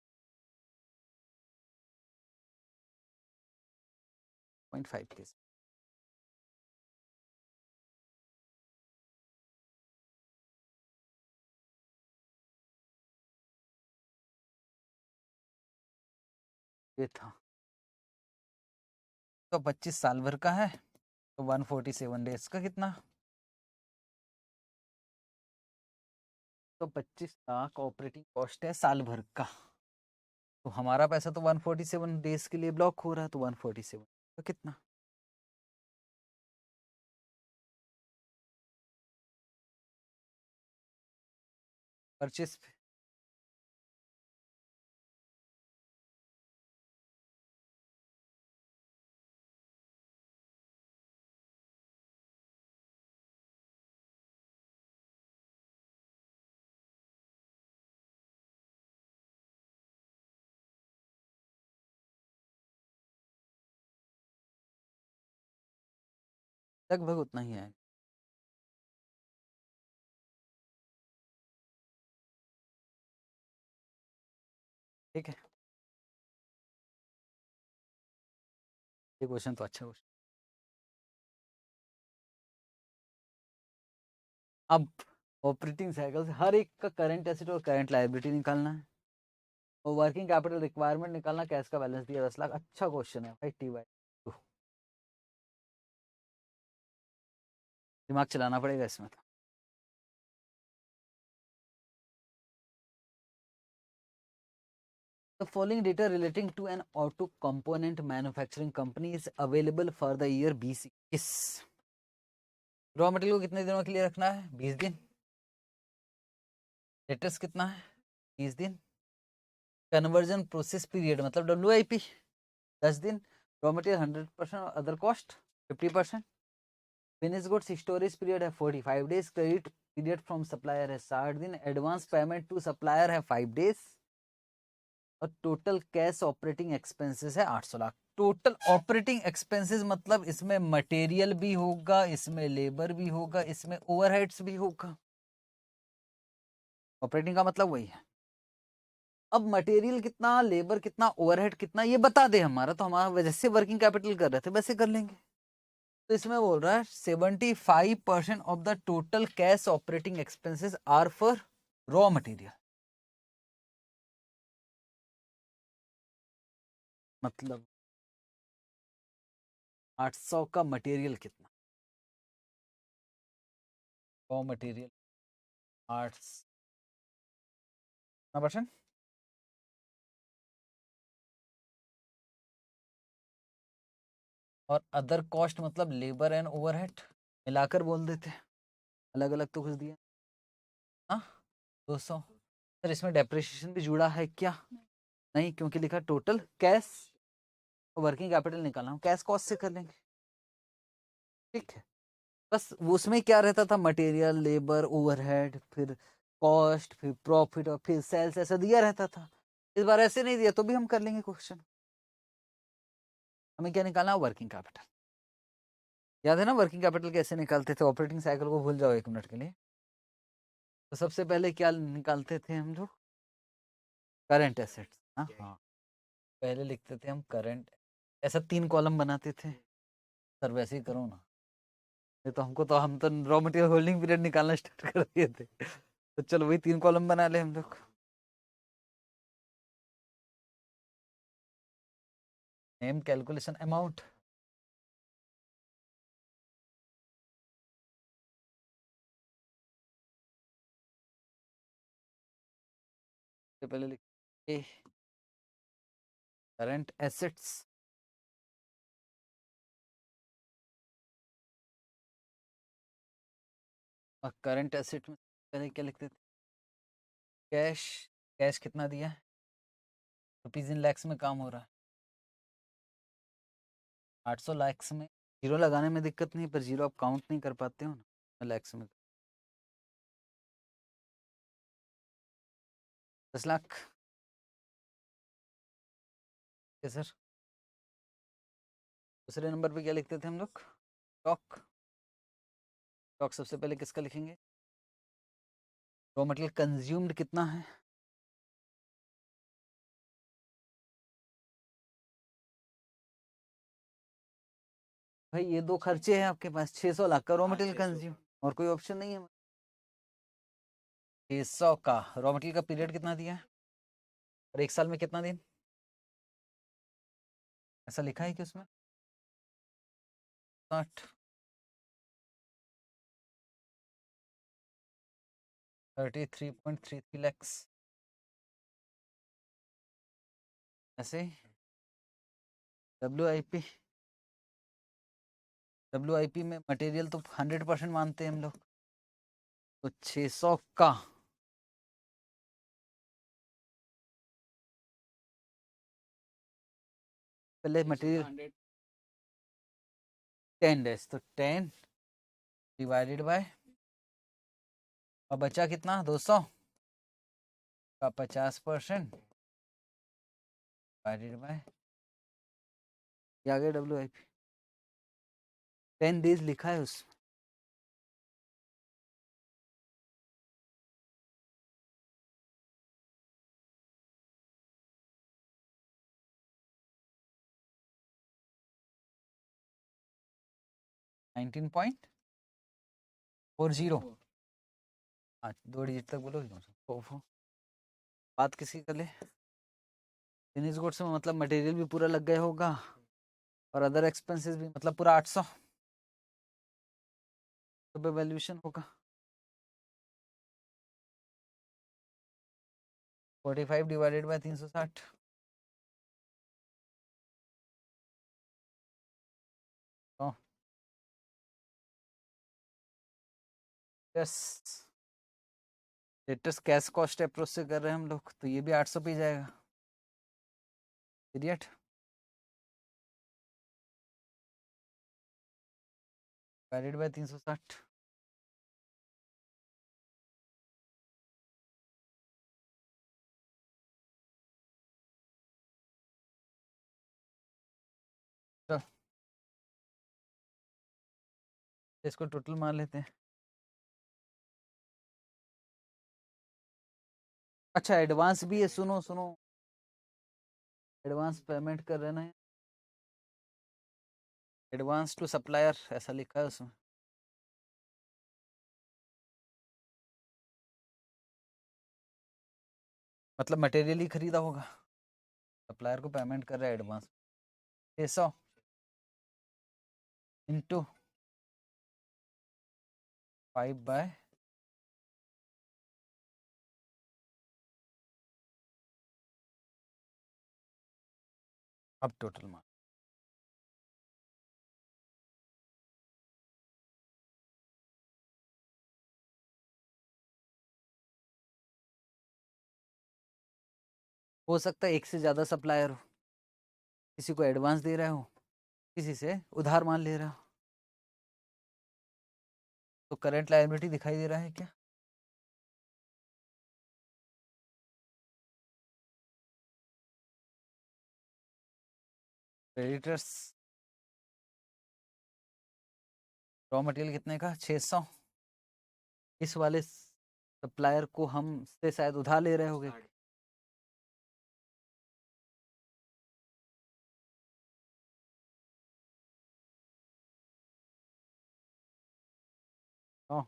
0.5 के हिसाब. ये था. तो 25 साल भर का है, तो 147 डेज का कितना? तो 25 लाख ऑपरेटिंग कॉस्ट है साल भर का. तो हमारा पैसा तो 147 डेज के लिए ब्लॉक हो रहा है, तो 147 तो कितना? परचेस पे। लगभग उतना ही है। ठीक है, ये क्वेश्चन तो अच्छा क्वेश्चन। अब ऑपरेटिंग साइकिल से हर एक का करंट एसेट और करंट लायबिलिटी निकालना है और वर्किंग कैपिटल रिक्वायरमेंट निकालना, कैश का बैलेंस दिया 10 लाख। अच्छा क्वेश्चन है भाई, T/2। दिमाग चलाना पड़ेगा इसमें तो। The following data relating to an auto component manufacturing company is available for the year 2021। Raw material को कितने दिनों के लिए रखना है? 20 दिन। डेटर्स कितना है? 30 दिन। कन्वर्जन प्रोसेस पीरियड मतलब WIP 10 दिन। रॉ मटेरियल 100% और other cost 50%। Finish goods storage period है 45 days. Credit period from supplier है 60 दिन। एडवांस पेमेंट टू सप्लायर है 5 डेज। और टोटल कैश ऑपरेटिंग एक्सपेंसेस है 800 लाख। टोटल ऑपरेटिंग एक्सपेंसेस मतलब इसमें मटेरियल भी होगा, इसमें लेबर भी होगा, इसमें ओवरहेड्स भी होगा। ऑपरेटिंग का मतलब वही है। अब मटेरियल कितना, लेबर कितना, ओवरहेड कितना, ये बता दे हमारा, तो हमारा जैसे वर्किंग कैपिटल कर रहे थे वैसे कर लेंगे। तो इसमें बोल रहा है 75% of the total cash operating expenses are for raw material. मतलब 800 का मटेरियल कितना? रॉ मटेरियल 8% और अदर कॉस्ट मतलब लेबर एंड ओवरहेड मिलाकर बोल देते, अलग अलग तो कुछ दिया। हाँ 200। सर इसमें डेप्रिसिएशन भी जुड़ा है क्या? नहीं, क्योंकि लिखा टोटल कैश। वर्किंग कैपिटल निकालना हम कैश कॉस्ट से कर लेंगे। ठीक है, बस उसमें क्या रहता था, मटेरियल, लेबर, ओवरहेड, फिर कॉस्ट, फिर प्रॉफिट और फिर सेल्स, ऐसा दिया रहता था। इस बार ऐसे नहीं दिया तो भी हम कर लेंगे क्वेश्चन। हमें क्या निकालना? Working capital. याद है ना वर्किंग कैपिटल कैसे निकालते थे? ऑपरेटिंग साइकिल को भूल जाओ 1 मिनट के लिए। तो सबसे पहले क्या निकालते थे हम लोग? Current assets. हाँ हाँ, पहले लिखते थे हम करंट, ऐसा 3 कॉलम बनाते थे। सर वैसे ही करो ना, ये तो हमको तो, हम तो रॉ मटेरियल होल्डिंग पीरियड निकालना स्टार्ट कर दिए थे। तो चलो वही 3 कॉलम बना ले हम लोग। Name, calculation, amount. तो पहले लिख करंट एसेट्स। और करंट एसेट में पहले क्या लिखते थे? कैश। कैश कितना दिया है? रुपीज इन लैक्स में काम हो रहा है। 800 लैक्स में जीरो लगाने में दिक्कत नहीं, पर जीरो आप काउंट नहीं कर पाते हो ना लैक्स में। 10 लाख। सर दूसरे नंबर पे क्या लिखते थे हम लोग? स्टॉक। स्टॉक सबसे पहले किसका लिखेंगे? रॉ मटेरियल कंज्यूम्ड कितना है? भाई ये 2 खर्चे हैं आपके पास, 600 लाख का रॉ मटेरियल कंज्यूम, और कोई ऑप्शन नहीं है। 600 का रॉ मटेरियल का पीरियड कितना दिया है और 1 साल में कितना दिन? ऐसा लिखा है कि उसमें 60 33.33 लैक्स ऐसे। WIP, WIP में मटेरियल तो 100% मानते हैं हम लोग, तो 600 का पहले मटेरियल 10 डेज, तो 10 डिवाइडेड बाय, और बचा कितना 200 का 50% डिवाइडेड बाय, ये आ गया WIP। 10 डेज लिखा है उसमें। $19.40। हाँ 2 डिजिट तक बोलो। बात किसी कर ले। फिनिश गुड्स में मतलब मटेरियल भी पूरा लग गया होगा, और अदर एक्सपेंसेस भी, मतलब पूरा 800 रुपये वैल्यूएशन होगा। 45 डिवाइडेड बाय 360, तो yes, latest cash cost approach से कर रहे हैं हम लोग, तो ये भी 800 पे जाएगा। पीरियड डिवाइडेड बाय 360, तो इसको टोटल मान लेते हैं। अच्छा एडवांस भी है, सुनो सुनो, एडवांस पेमेंट कर रहे ना, एडवांस टू सप्लायर ऐसा लिखा है उसमें। मतलब मटेरियल ही खरीदा होगा, सप्लायर को पेमेंट कर रहा है एडवांस। 600 इंटू 5/, अब टोटल मान, हो सकता है एक से ज़्यादा सप्लायर हो, किसी को एडवांस दे रहा हो, किसी से उधार मान ले रहा हो, तो करंट लायबिलिटी दिखाई दे रहा है क्या? क्रेडिटर्स रॉ मटेरियल कितने का 600, इस वाले सप्लायर को हम से शायद उधार ले रहे होगे। तो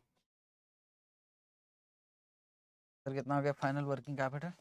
सर कितना हो गया final working capital?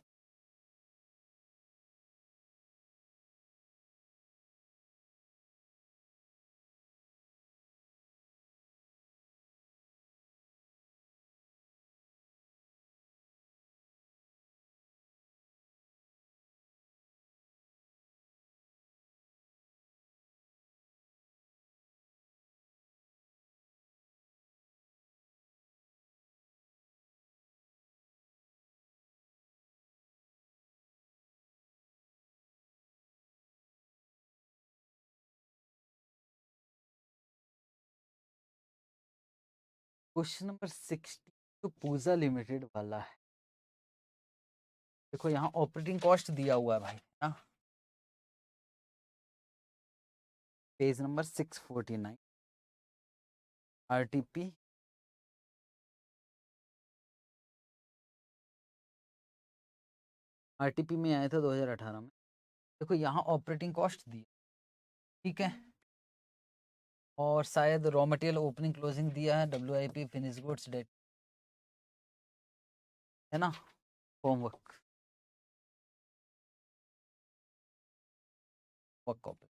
Question number 60 तो पूजा लिमिटेड वाला है। देखो यहाँ ऑपरेटिंग कॉस्ट दिया हुआ है भाई ना, पेज नंबर 649, RTP में आया था 2018 में। देखो यहाँ ऑपरेटिंग कॉस्ट दी, ठीक है, और शायद रॉ मटेरियल ओपनिंग क्लोजिंग दिया है, WIP फिनिश गुड्स डेट, है ना, होमवर्क वर्क कॉपी।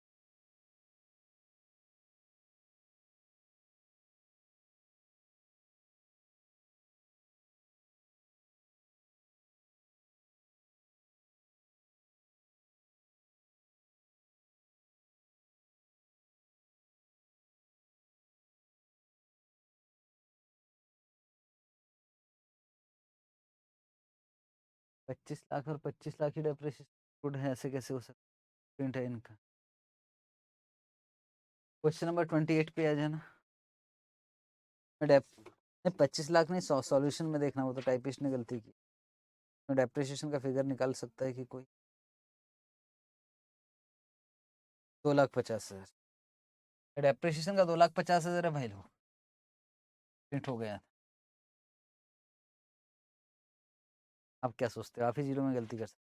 $25 लाख और 25 लाख ही डेप्रिसिएशन गुड है, ऐसे कैसे हो सकता है? प्रिंट है इनका। क्वेश्चन नंबर 28 पे आ जाना। 25 लाख नहीं, सॉल्यूशन में देखना, वो तो टाइपिस्ट ने गलती की। तो डेप्रिसिएशन का फिगर निकाल सकता है कि कोई? 2,50,000। डेप्रिसिएशन का 2,50,000 है भाई लोग, प्रिंट हो गया। आप क्या सोचते हो, आप ही जीरो में गलती कर सकते?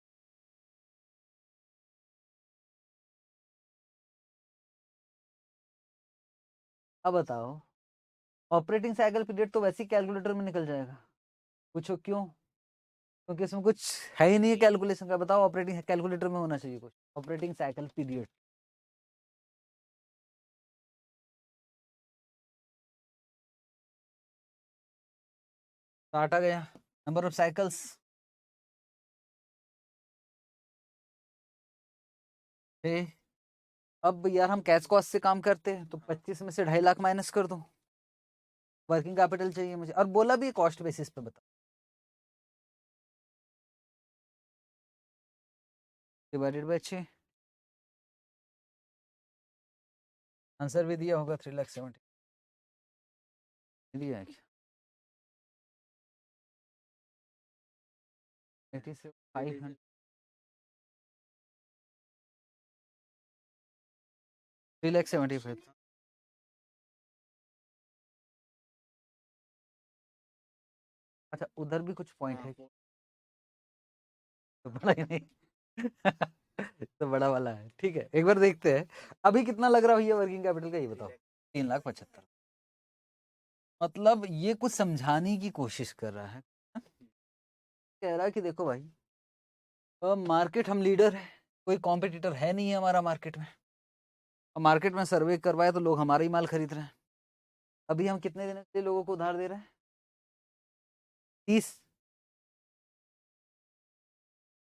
अब बताओ, ऑपरेटिंग साइकिल पीरियड तो वैसे ही कैलकुलेटर में निकल जाएगा। पूछो क्यों? क्योंकि इसमें कुछ है ही नहीं है कैलकुलेशन का। बताओ, ऑपरेटिंग कैलकुलेटर में होना चाहिए कुछ, ऑपरेटिंग साइकिल पीरियड। काटा गया। नंबर ऑफ साइकिल्स, अब यार हम कैश कॉस्ट से काम करते हैं, तो 25 में से 2.5 लाख माइनस कर दो। वर्किंग कैपिटल चाहिए मुझे, और बोला भी कॉस्ट बेसिस पे बता, डिवाइडेड बाय 6। आंसर भी दिया होगा 3,70,000 दिया है क्या? 80 से 500, 3,75,000। अच्छा, उधर भी कुछ पॉइंट है क्या? तो बड़ा ही नहीं तो बड़ा वाला है, ठीक है, एक बार देखते हैं। अभी कितना लग रहा है भैया वर्किंग कैपिटल का, ये बताओ। 3,75,000। मतलब ये कुछ समझाने की कोशिश कर रहा है, कह रहा है कि देखो भाई, मार्केट हम लीडर है, कोई कॉम्पिटिटर है नहीं है हमारा मार्केट में, और मार्केट में सर्वे करवाए तो लोग हमारा ही माल खरीद रहे हैं। अभी हम कितने दिन के लिए लोगों को उधार दे रहे हैं? 30,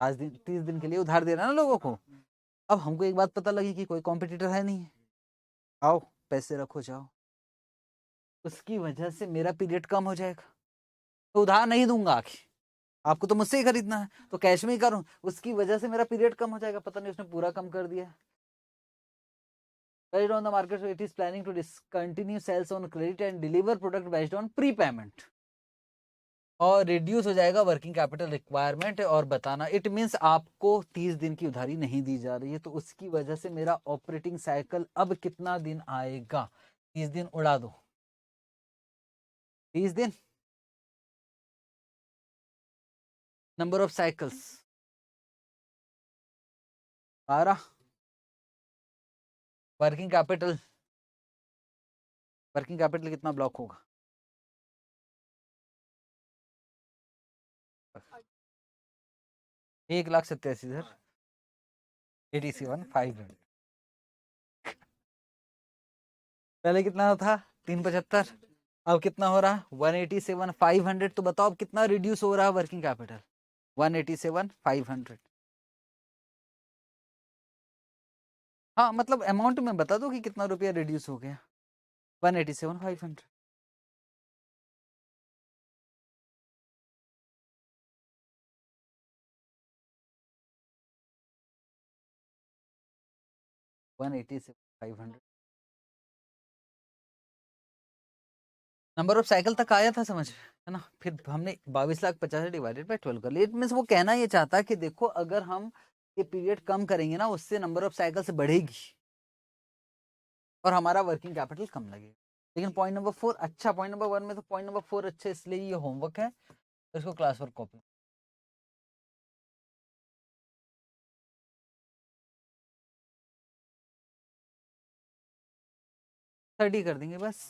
आज दिन 30 दिन के लिए उधार दे रहे हैं ना लोगों को। अब हमको एक बात पता लगी कि कोई कॉम्पिटिटर है नहीं है, आओ पैसे रखो जाओ, उसकी वजह से मेरा पीरियड कम हो जाएगा, तो उधार नहीं दूंगा आखिर, आपको तो मुझसे ही खरीदना है, तो कैश में ही करूं, उसकी वजह से मेरा पीरियड कम हो जाएगा। पता नहीं उसने पूरा कम कर दिया। Based on the market, so it is planning to discontinue sales on credit and deliver product based on prepayment, और रिड्यूस हो जाएगा वर्किंग कैपिटल रिक्वायरमेंट। और बताना, इट मीन्स आपको 30 दिन की उधारी नहीं दी जा रही है, तो उसकी वजह से मेरा ऑपरेटिंग साइकिल अब कितना दिन आएगा? 30 दिन उड़ा दो, 30 दिन। Number of cycles 12। Working capital, working capital कितना ब्लॉक होगा? 1,87,000, 87,500। पहले कितना था? 375। अब कितना हो रहा? 187,500। तो बताओ अब कितना रिड्यूस हो रहा है वर्किंग कैपिटल? 187,500। हाँ, मतलब अमाउंट में बता दो कि कितना रुपया रिड्यूस हो गया। 187,500। नंबर ऑफ साइकिल तक आया था, समझ है ना? फिर हमने 22,50,000 डिवाइडेड बाय 12 कर लिया। इट मीन्स वो कहना ये चाहता है कि देखो, अगर हम ये पीरियड कम करेंगे ना, उससे नंबर ऑफ साइकिल से बढ़ेगी और हमारा वर्किंग कैपिटल कम लगेगा। लेकिन पॉइंट नंबर 4 अच्छा, पॉइंट नंबर 1 में तो पॉइंट नंबर 4 अच्छा, इसलिए ये होमवर्क है, इसको क्लास वर्क कॉपी स्टडी कर देंगे बस।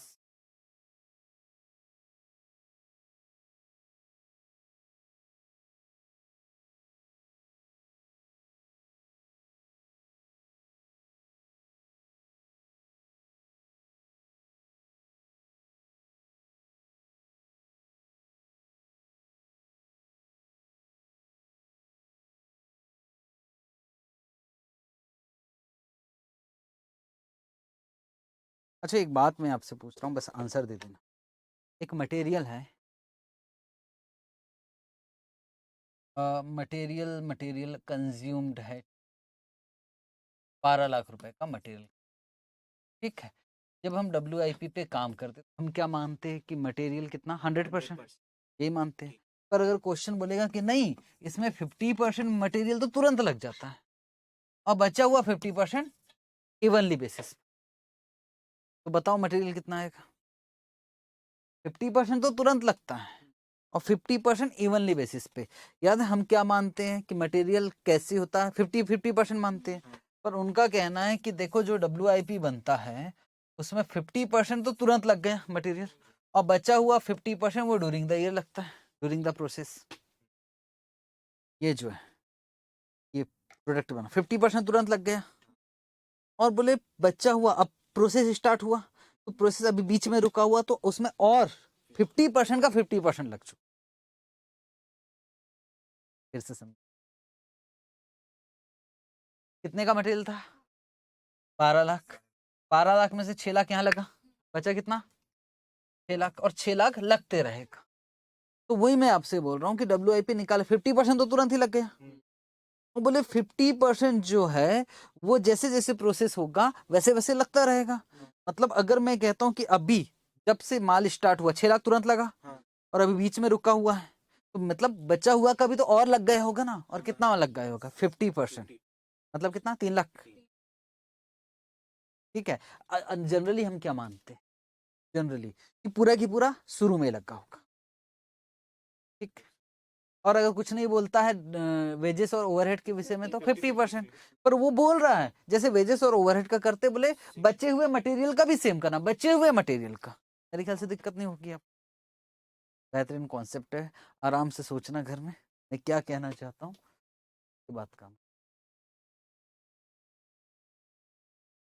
अच्छा, एक बात मैं आपसे पूछ रहा हूँ, बस आंसर दे देना। एक मटेरियल है, मटेरियल मटेरियल कंज्यूम्ड है 12 लाख रुपए का मटेरियल, ठीक है। जब हम WIP पे काम करते हम क्या मानते हैं कि मटेरियल कितना 100%, यही मानते हैं। पर अगर क्वेश्चन बोलेगा कि नहीं इसमें 50% मटेरियल तो तुरंत लग जाता है और बचा हुआ 50% इवनली बेसिस, तो बताओ मटेरियल कितना आएगा? 50% तो तुरंत लगता है और 50% इवनली बेसिस पे। याद है हम क्या मानते हैं कि मटेरियल कैसे होता है, 50-50% मानते हैं। पर उनका कहना है कि देखो जो WIP बनता है उसमें 50% तो तुरंत लग गया मटेरियल और बचा हुआ 50% वो ड्यूरिंग द ईयर लगता है, ड्यूरिंग द प्रोसेस। ये जो है ये प्रोडक्ट बना 50% तुरंत लग गया और बोले बचा हुआ अब प्रोसेस स्टार्ट हुआ तो प्रोसेस अभी बीच में रुका हुआ तो उसमें और 50% का 50% लग चुका। फिर से समझ, कितने का मटेरियल था? 12 लाख। 12 लाख में से 6 लाख यहाँ लगा, बचा कितना? 6 लाख, और 6 लाख लगते रहेगा। तो वही मैं आपसे बोल रहा हूँ कि WIP निकाले 50% तो तुरंत ही लग गया। वो बोले 50% जो है वो जैसे जैसे प्रोसेस होगा वैसे वैसे लगता रहेगा। मतलब अगर मैं कहता हूँ कि अभी जब से माल स्टार्ट हुआ 6 लाख तुरंत लगा और अभी बीच में रुका हुआ है तो मतलब बचा हुआ का भी तो और लग गया होगा ना, और कितना लग गया होगा? 50%, मतलब कितना? 3 लाख। ठीक है, जनरली हम क्या मानते हैं जनरली कि पूरा की पूरा शुरू में लगा होगा। ठीक, और अगर कुछ नहीं बोलता है वेजेस और ओवरहेड के विषय में तो 50%। पर वो बोल रहा है जैसे वेजेस और ओवरहेड का करते बोले बचे हुए मटेरियल का भी सेम करना, बचे हुए मटेरियल का। मेरे ख्याल से दिक्कत नहीं होगी। आप बेहतरीन कॉन्सेप्ट है, आराम से सोचना घर में मैं क्या कहना चाहता हूँ, बात का।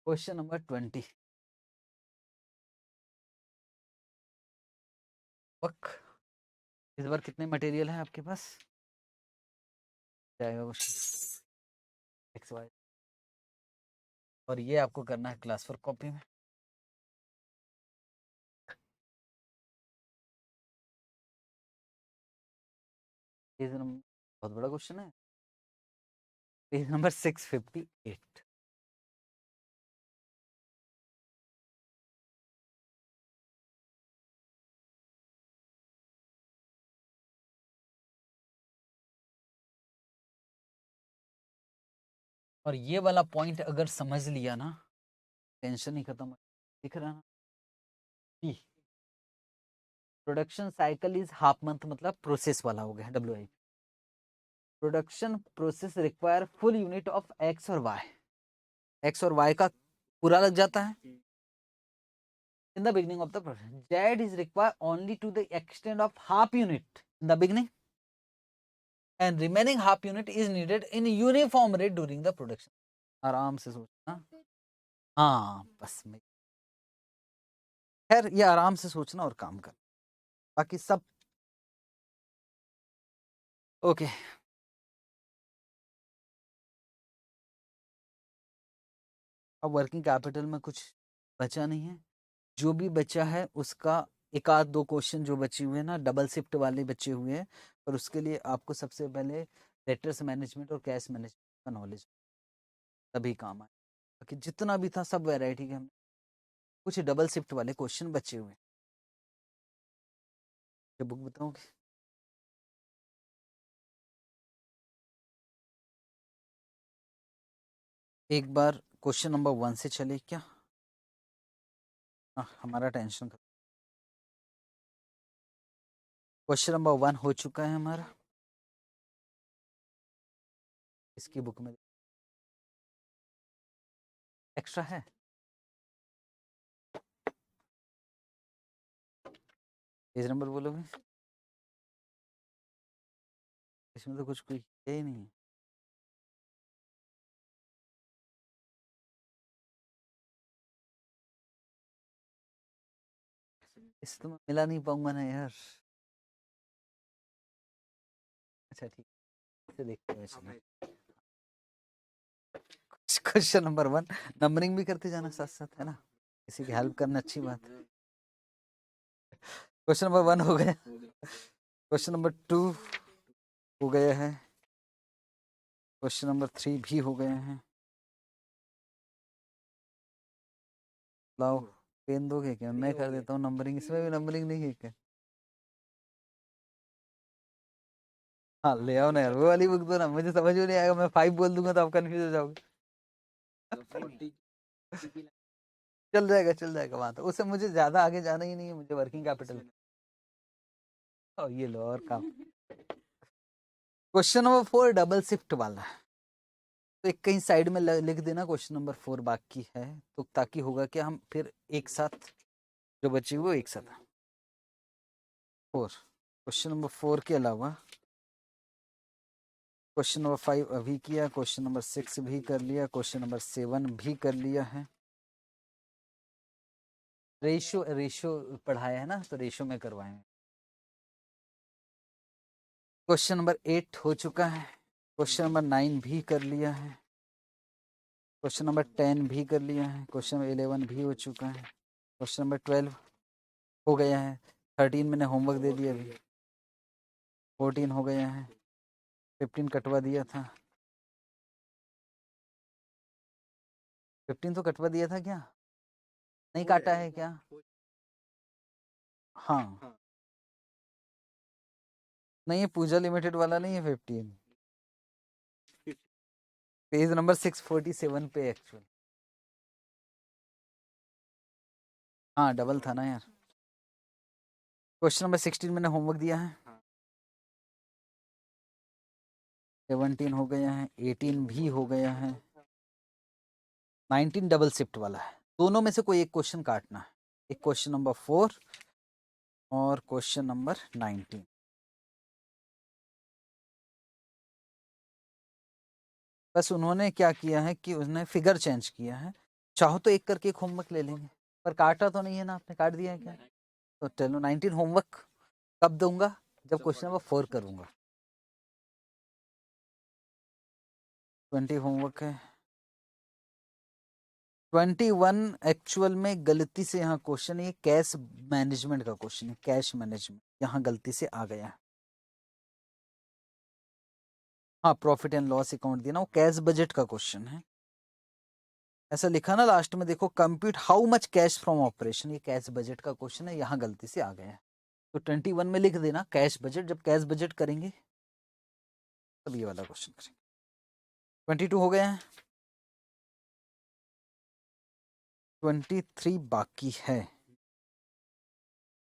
क्वेश्चन नंबर 20, वक इस बार कितने मटेरियल है आपके पास? जाएगा क्वेश्चन XY और ये आपको करना है क्लास 4 कॉपी में। पेज नंबर, बहुत बड़ा क्वेश्चन है, पेज नंबर 658। और ये वाला पॉइंट अगर समझ लिया ना टेंशन ही खत्म। दिख रहा ना, production cycle is half month, मतलब प्रोसेस वाला हो गया WIP। Production process require full unit of X और Y, X और Y का पूरा लग जाता है in the beginning of the process. Z is required only to the extent of half unit in the beginning and remaining half unit is needed in uniform rate during the production. आराम से सोचना, हाँ बस में खैर ये आराम से सोचना और काम करना, बाकी सब ओके। अब वर्किंग कैपिटल में कुछ बचा नहीं है, जो भी बचा है उसका एक आध दो क्वेश्चन जो बचे हुए हैं ना डबल शिफ्ट वाले बचे हुए हैं, और उसके लिए आपको सबसे पहले डेटर्स मैनेजमेंट और कैश मैनेजमेंट का नॉलेज तभी काम आए। बाकी जितना भी था सब वैरायटी के, हम कुछ डबल शिफ्ट वाले क्वेश्चन बचे हुए हैं। बुक बताओगे? एक बार क्वेश्चन नंबर 1 से चले क्या? हमारा टेंशन क्वेश्चन नंबर 1 हो चुका है हमारा, इसकी बुक में एक्स्ट्रा है। पेज नंबर बोलोगे? इसमें तो कुछ कोई है ही नहीं। इस तो मैं मिला नहीं पाऊंगा ना यार। अच्छा ठीक है, देखते हैं। क्वेश्चन नंबर 1 नंबरिंग भी करते जाना साथ साथ, है ना, किसी की हेल्प करना अच्छी बात है। क्वेश्चन नंबर 1 हो गया, क्वेश्चन नंबर 2 हो गया है, क्वेश्चन नंबर 3 भी हो गए हैं। लाओ पेन दोगे क्या? मैं कर देता हूँ नंबरिंग, इसमें भी नंबरिंग नहीं है क्या? हाँ ले आओ ना यार, वो वाली बुक दो ना, मुझे समझ में नहीं आएगा, मैं 5 बोल दूंगा तो आप कंफ्यूज हो जाओगे। चल जाएगा वहां तो, उससे मुझे ज्यादा आगे जाना ही नहीं है, मुझे वर्किंग कैपिटल। ये लो और काम। क्वेश्चन नंबर 4 डबल शिफ्ट वाला है, तो एक कहीं साइड में लिख देना क्वेश्चन नंबर 4 बाकी है, तो ताकि होगा कि हम फिर एक साथ जो बची वो एक साथ। 4 क्वेश्चन नंबर 4 के अलावा क्वेश्चन नंबर 5 अभी किया, क्वेश्चन नंबर 6 भी कर लिया, क्वेश्चन नंबर 7 भी कर लिया है। रेशो रेशो पढ़ाया है ना, तो रेशो में करवाए। क्वेश्चन नंबर 8 हो चुका है, क्वेश्चन नंबर 9 भी कर लिया है, क्वेश्चन नंबर 10 भी कर लिया है, क्वेश्चन नंबर 11 भी हो चुका है, क्वेश्चन नंबर 12 हो गया है, 13 मैंने होमवर्क दे दिया अभी, 14 हो गया है, 15 कटवा दिया था, 15 तो कटवा दिया था क्या? नहीं काटा है क्या? हाँ नहीं, ये पूजा लिमिटेड वाला नहीं है 15, पेज नंबर 647 पे एक्चुअल। हाँ डबल था ना यार। क्वेश्चन नंबर 16 मैंने होमवर्क दिया है, 17 हो गया है, 18 भी हो गया है, 19 डबल शिफ्ट वाला है, दोनों में से कोई एक क्वेश्चन काटना है, एक क्वेश्चन नंबर 4 और क्वेश्चन नंबर 19। बस उन्होंने क्या किया है कि उसने फिगर चेंज किया है, चाहो तो एक करके एक होमवर्क ले लेंगे, पर काटा तो नहीं है ना आपने? काट दिया है क्या? तो चलो 19 होमवर्क कब दूंगा? जब क्वेश्चन नंबर 4 करूंगा। 20 होमवर्क है, 21 एक्चुअल में गलती से यहाँ क्वेश्चन, ये कैश मैनेजमेंट का क्वेश्चन है, कैश मैनेजमेंट यहाँ गलती से आ गया है। हाँ प्रॉफिट एंड लॉस अकाउंट दिया ना, वो कैश बजट का क्वेश्चन है, ऐसा लिखा ना लास्ट में, देखो compute how much cash from operation, ये कैश बजट का क्वेश्चन है, यहाँ गलती से आ गया है, तो 21 में लिख देना कैश बजट, जब कैश बजट करेंगे तब ये वाला क्वेश्चन करेंगे। 22 हो गया है, 23 बाकी है,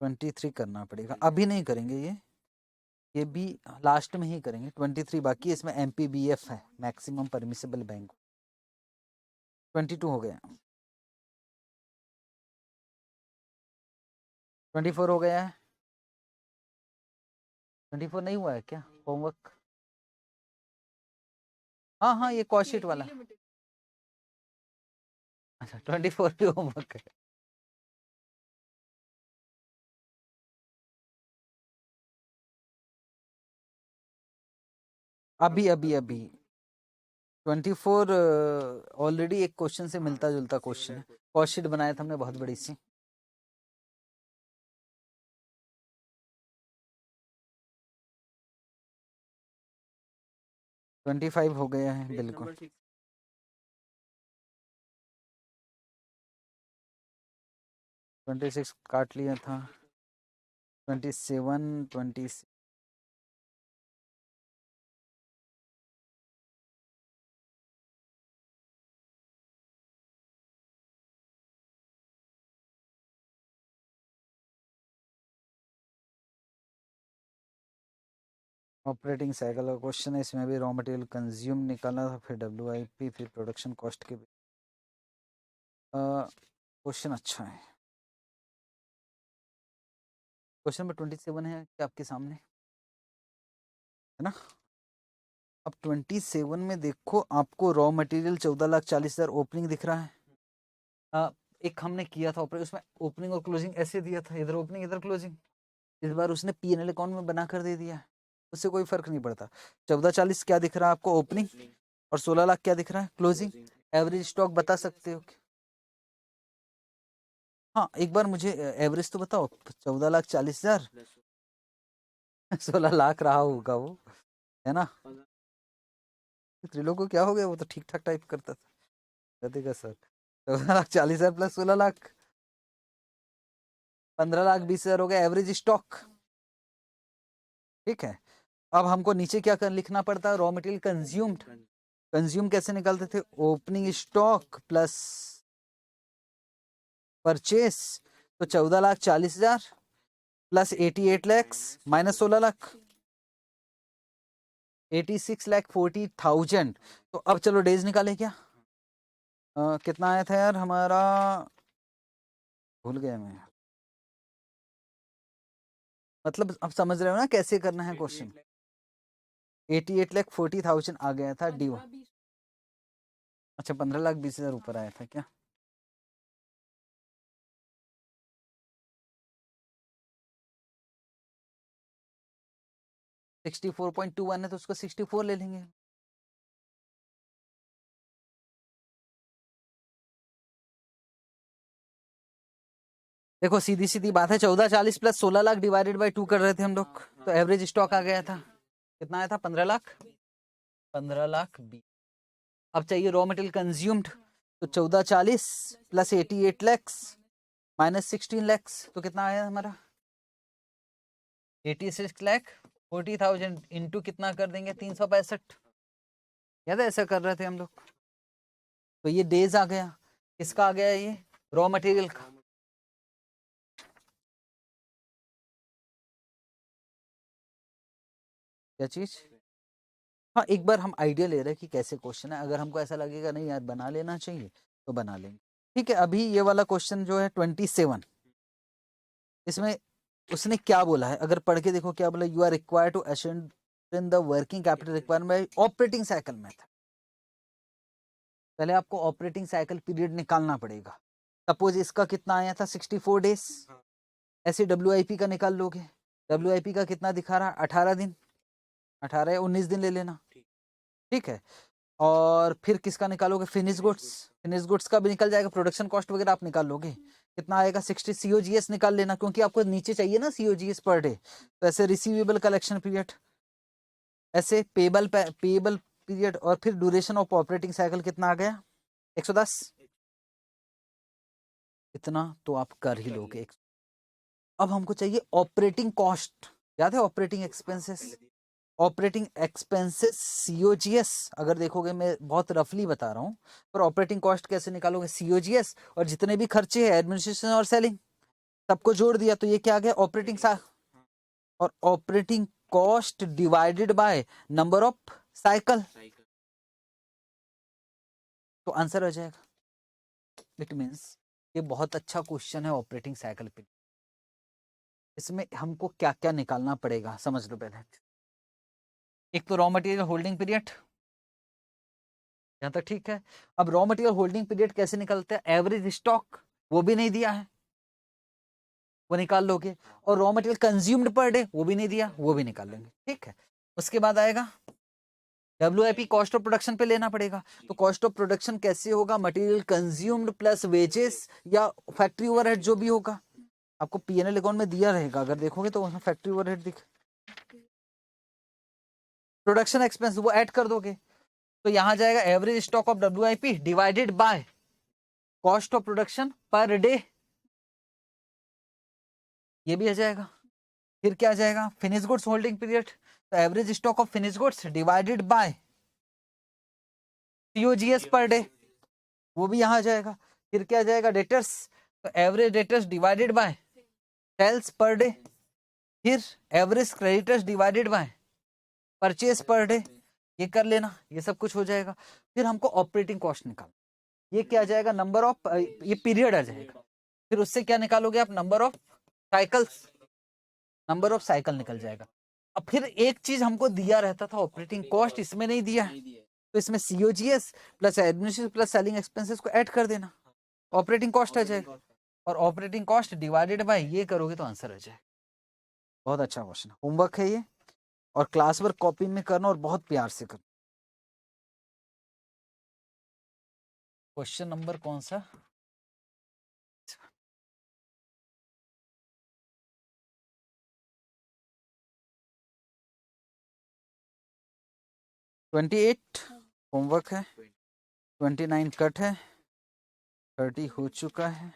23 करना पड़ेगा, अभी नहीं करेंगे ये भी लास्ट में ही करेंगे। 23 बाकी है, इसमें MPBF है, मैक्सिमम परमिसिबल बैंक। 22 हो गया, 24 हो गया है, 24 नहीं हुआ है क्या होमवर्क? हाँ हाँ ये कॉस्ट वाला, अच्छा 24 भी होमवर्क है। अभी अभी अभी 24 ऑलरेडी एक क्वेश्चन से मिलता जुलता क्वेश्चन है, कॉस्ट बनाया था हमने बहुत बड़ी सी। ट्वेंटी 25 हो गया है बिल्कुल, 26 काट लिया था, 27 26 ऑपरेटिंग साइकिल का क्वेश्चन है, इसमें भी रॉ मटेरियल कंज्यूम निकालना था, फिर WIP, फिर प्रोडक्शन कॉस्ट के क्वेश्चन अच्छा है। क्वेश्चन नंबर 27 है क्या आपके सामने, है ना? अब 27 में देखो आपको रॉ मटेरियल 14,40,000 ओपनिंग दिख रहा है, एक हमने किया था उसमें ओपनिंग और क्लोजिंग ऐसे दिया था, इधर ओपनिंग इधर क्लोजिंग, इस बार उसने P&L अकाउंट में बना कर दे दिया, उससे कोई फर्क नहीं पड़ता। 14,40 क्या दिख रहा है आपको ओपनिंग, और 16 लाख क्या दिख रहा है क्लोजिंग, एवरेज स्टॉक बता सकते हो क्या? हाँ एक बार मुझे एवरेज तो बताओ, 14,40,000 16 लाख रहा होगा वो, है ना? त्रिलोक को क्या हो गया, वो तो ठीक ठाक टाइप करता था, गधे का सर। 14,40,000 प्लस 16 लाख, 15,20,000 हो गया एवरेज स्टॉक। ठीक है, अब हमको नीचे क्या लिखना पड़ता है, रॉ मटेरियल कंज्यूम्ड। कंज्यूम कैसे निकालते थे, ओपनिंग स्टॉक प्लस परचेस। तो 14,40,000 प्लस 88 लैक्स माइनस 16 लाख, 86,40,000। तो अब चलो डेज निकाले क्या, कितना आया था यार हमारा, भूल गया मैं। मतलब अब समझ रहे हो ना कैसे करना है क्वेश्चन। 88,40,000 आ गया था डी। अच्छा 15,20,000 ऊपर आया था क्या। सिक्सटी 4.21 है तो उसको 64 ले लेंगे। देखो सीधी सीधी बात है, 14,40 प्लस 16 लाख डिवाइडेड बाई 2 कर रहे थे हम लोग, तो एवरेज स्टॉक आ गया था, कितना आया था 15 लाख, 15,20,000। अब चाहिए रॉ मटेरियल कंज्यूम्ड, तो 14,40 प्लस 88 लैक्स माइनस 16 लैक्स, तो कितना आया हमारा 86,40,000 इंटू कितना कर देंगे 365। याद है ऐसा कर रहे थे हम लोग। तो ये डेज आ गया, किसका आ गया ये, रॉ मटेरियल का। क्या चीज, हाँ एक बार हम आइडिया ले रहे हैं कि कैसे क्वेश्चन है, अगर हमको ऐसा लगेगा नहीं यार बना लेना चाहिए तो बना लेंगे। ठीक है, अभी ये वाला क्वेश्चन जो है 27, इसमें उसने क्या बोला है, अगर पढ़ के देखो क्या बोला, you are required to in the working capital requirement operating cycle method. पहले आपको ऑपरेटिंग साइकिल पीरियड निकालना पड़ेगा। सपोज इसका कितना आया था 64 डेज, ऐसे डब्ल्यू का निकाल लोगे, डब्ल्यू का कितना दिखा रहा है 18 दिन, 18 या 19 दिन ले लेना। ठीक है, और फिर किसका निकालोगे, फिनिश गुड्स, फिनिश गुड्स का भी निकल जाएगा, प्रोडक्शन कॉस्ट वगैरह आप निकाल लोगे, कितना आएगा 60। सीओजीएस निकाल लेना क्योंकि आपको नीचे चाहिए ना सीओजीएस पर डे। तो ऐसे रिसीवेबल कलेक्शन पीरियड, ऐसे पेबल पीरियड, और फिर ड्यूरेशन ऑफ ऑपरेटिंग साइकिल कितना आ गया 110। इतना तो आप कर ही लोगे। अब हमको चाहिए ऑपरेटिंग कॉस्ट, याद है operating expenses, operating expenses COGS. अगर देखोगे मैं बहुत रफली बता रहा हूँ, पर ऑपरेटिंग कॉस्ट कैसे निकालोगे, सीओजीएस और जितने भी खर्चे हैं एडमिनिस्ट्रेशन और सेलिंग सबको जोड़ दिया, तो ये क्या आ गया ऑपरेटिंग और operating cost divided by number of cycle, तो आंसर आ जाएगा। इट मीन्स ये बहुत अच्छा क्वेश्चन है ऑपरेटिंग साइकिल पे। इसमें हमको क्या क्या निकालना पड़ेगा समझ लो पहले। एक तो रॉ मटेरियल होल्डिंग पीरियड, यहाँ तक ठीक है। अब रॉ मटेरियल होल्डिंग पीरियड कैसे निकलते हैं, एवरेज स्टॉक वो भी नहीं दिया है, वो निकाल लोगे, और raw material consumed per day वो भी नहीं दिया, वो भी निकाल लेंगे। ठीक है, उसके बाद आएगा डब्ल्यूआईपी, कॉस्ट ऑफ प्रोडक्शन पे लेना पड़ेगा। तो कॉस्ट ऑफ प्रोडक्शन कैसे होगा, मटेरियल कंज्यूम्ड प्लस वेजेस या फैक्ट्री ओवरहेड जो भी होगा, आपको पीएनएल अकाउंट में दिया रहेगा, अगर देखोगे तो उसमें फैक्ट्री ओवरहेड दिख, प्रोडक्शन एक्सपेंस वो ऐड कर दोगे, तो यहां जाएगा average stock of WIP divided by cost of production per day, ये भी आ जाएगा। फिर क्या आ जाएगा, फिनिश गुड्स होल्डिंग पीरियड, तो average stock of finish goods divided bye COGS per day, वो भी यहां आ जाएगा। फिर क्या आ जाएगा, डेटर्स, तो average debtors divided by sales per day, फिर average creditors divided by purchase per day, ये कर लेना, ये सब कुछ हो जाएगा। फिर हमको ऑपरेटिंग कॉस्ट निकाल, ये क्या आ जाएगा, नंबर ऑफ, ये पीरियड आ जाएगा। फिर उससे क्या निकालोगे आप, number of cycles, number of cycle निकल जाएगा। अब फिर एक चीज हमको दिया रहता था ऑपरेटिंग कॉस्ट, इसमें नहीं दिया है, तो इसमें COGS plus administration plus selling expenses को ऐड कर देना, ऑपरेटिंग कॉस्ट आ जाएगा, और ऑपरेटिंग कॉस्ट डिवाइडेड बाय ये करोगे तो आंसर आ जाएगा। बहुत अच्छा क्वेश्चन, होमवर्क है ये, और क्लास वर्क कॉपी में करना और बहुत प्यार से करना। क्वेश्चन नंबर कौन सा, 28 होमवर्क है, 29 कट है, 30 हो चुका है।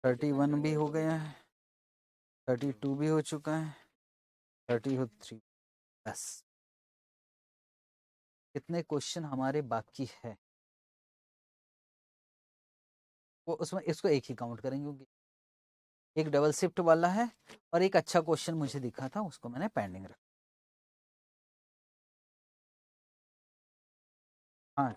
31 भी हो गया है, 32 भी हो चुका है, 33। बस कितने क्वेश्चन हमारे बाकी है वो उसमें इसको एक ही काउंट करेंगे क्योंकि एक डबल शिफ्ट वाला है और एक अच्छा क्वेश्चन मुझे दिखा था उसको मैंने पेंडिंग रखा। हाँ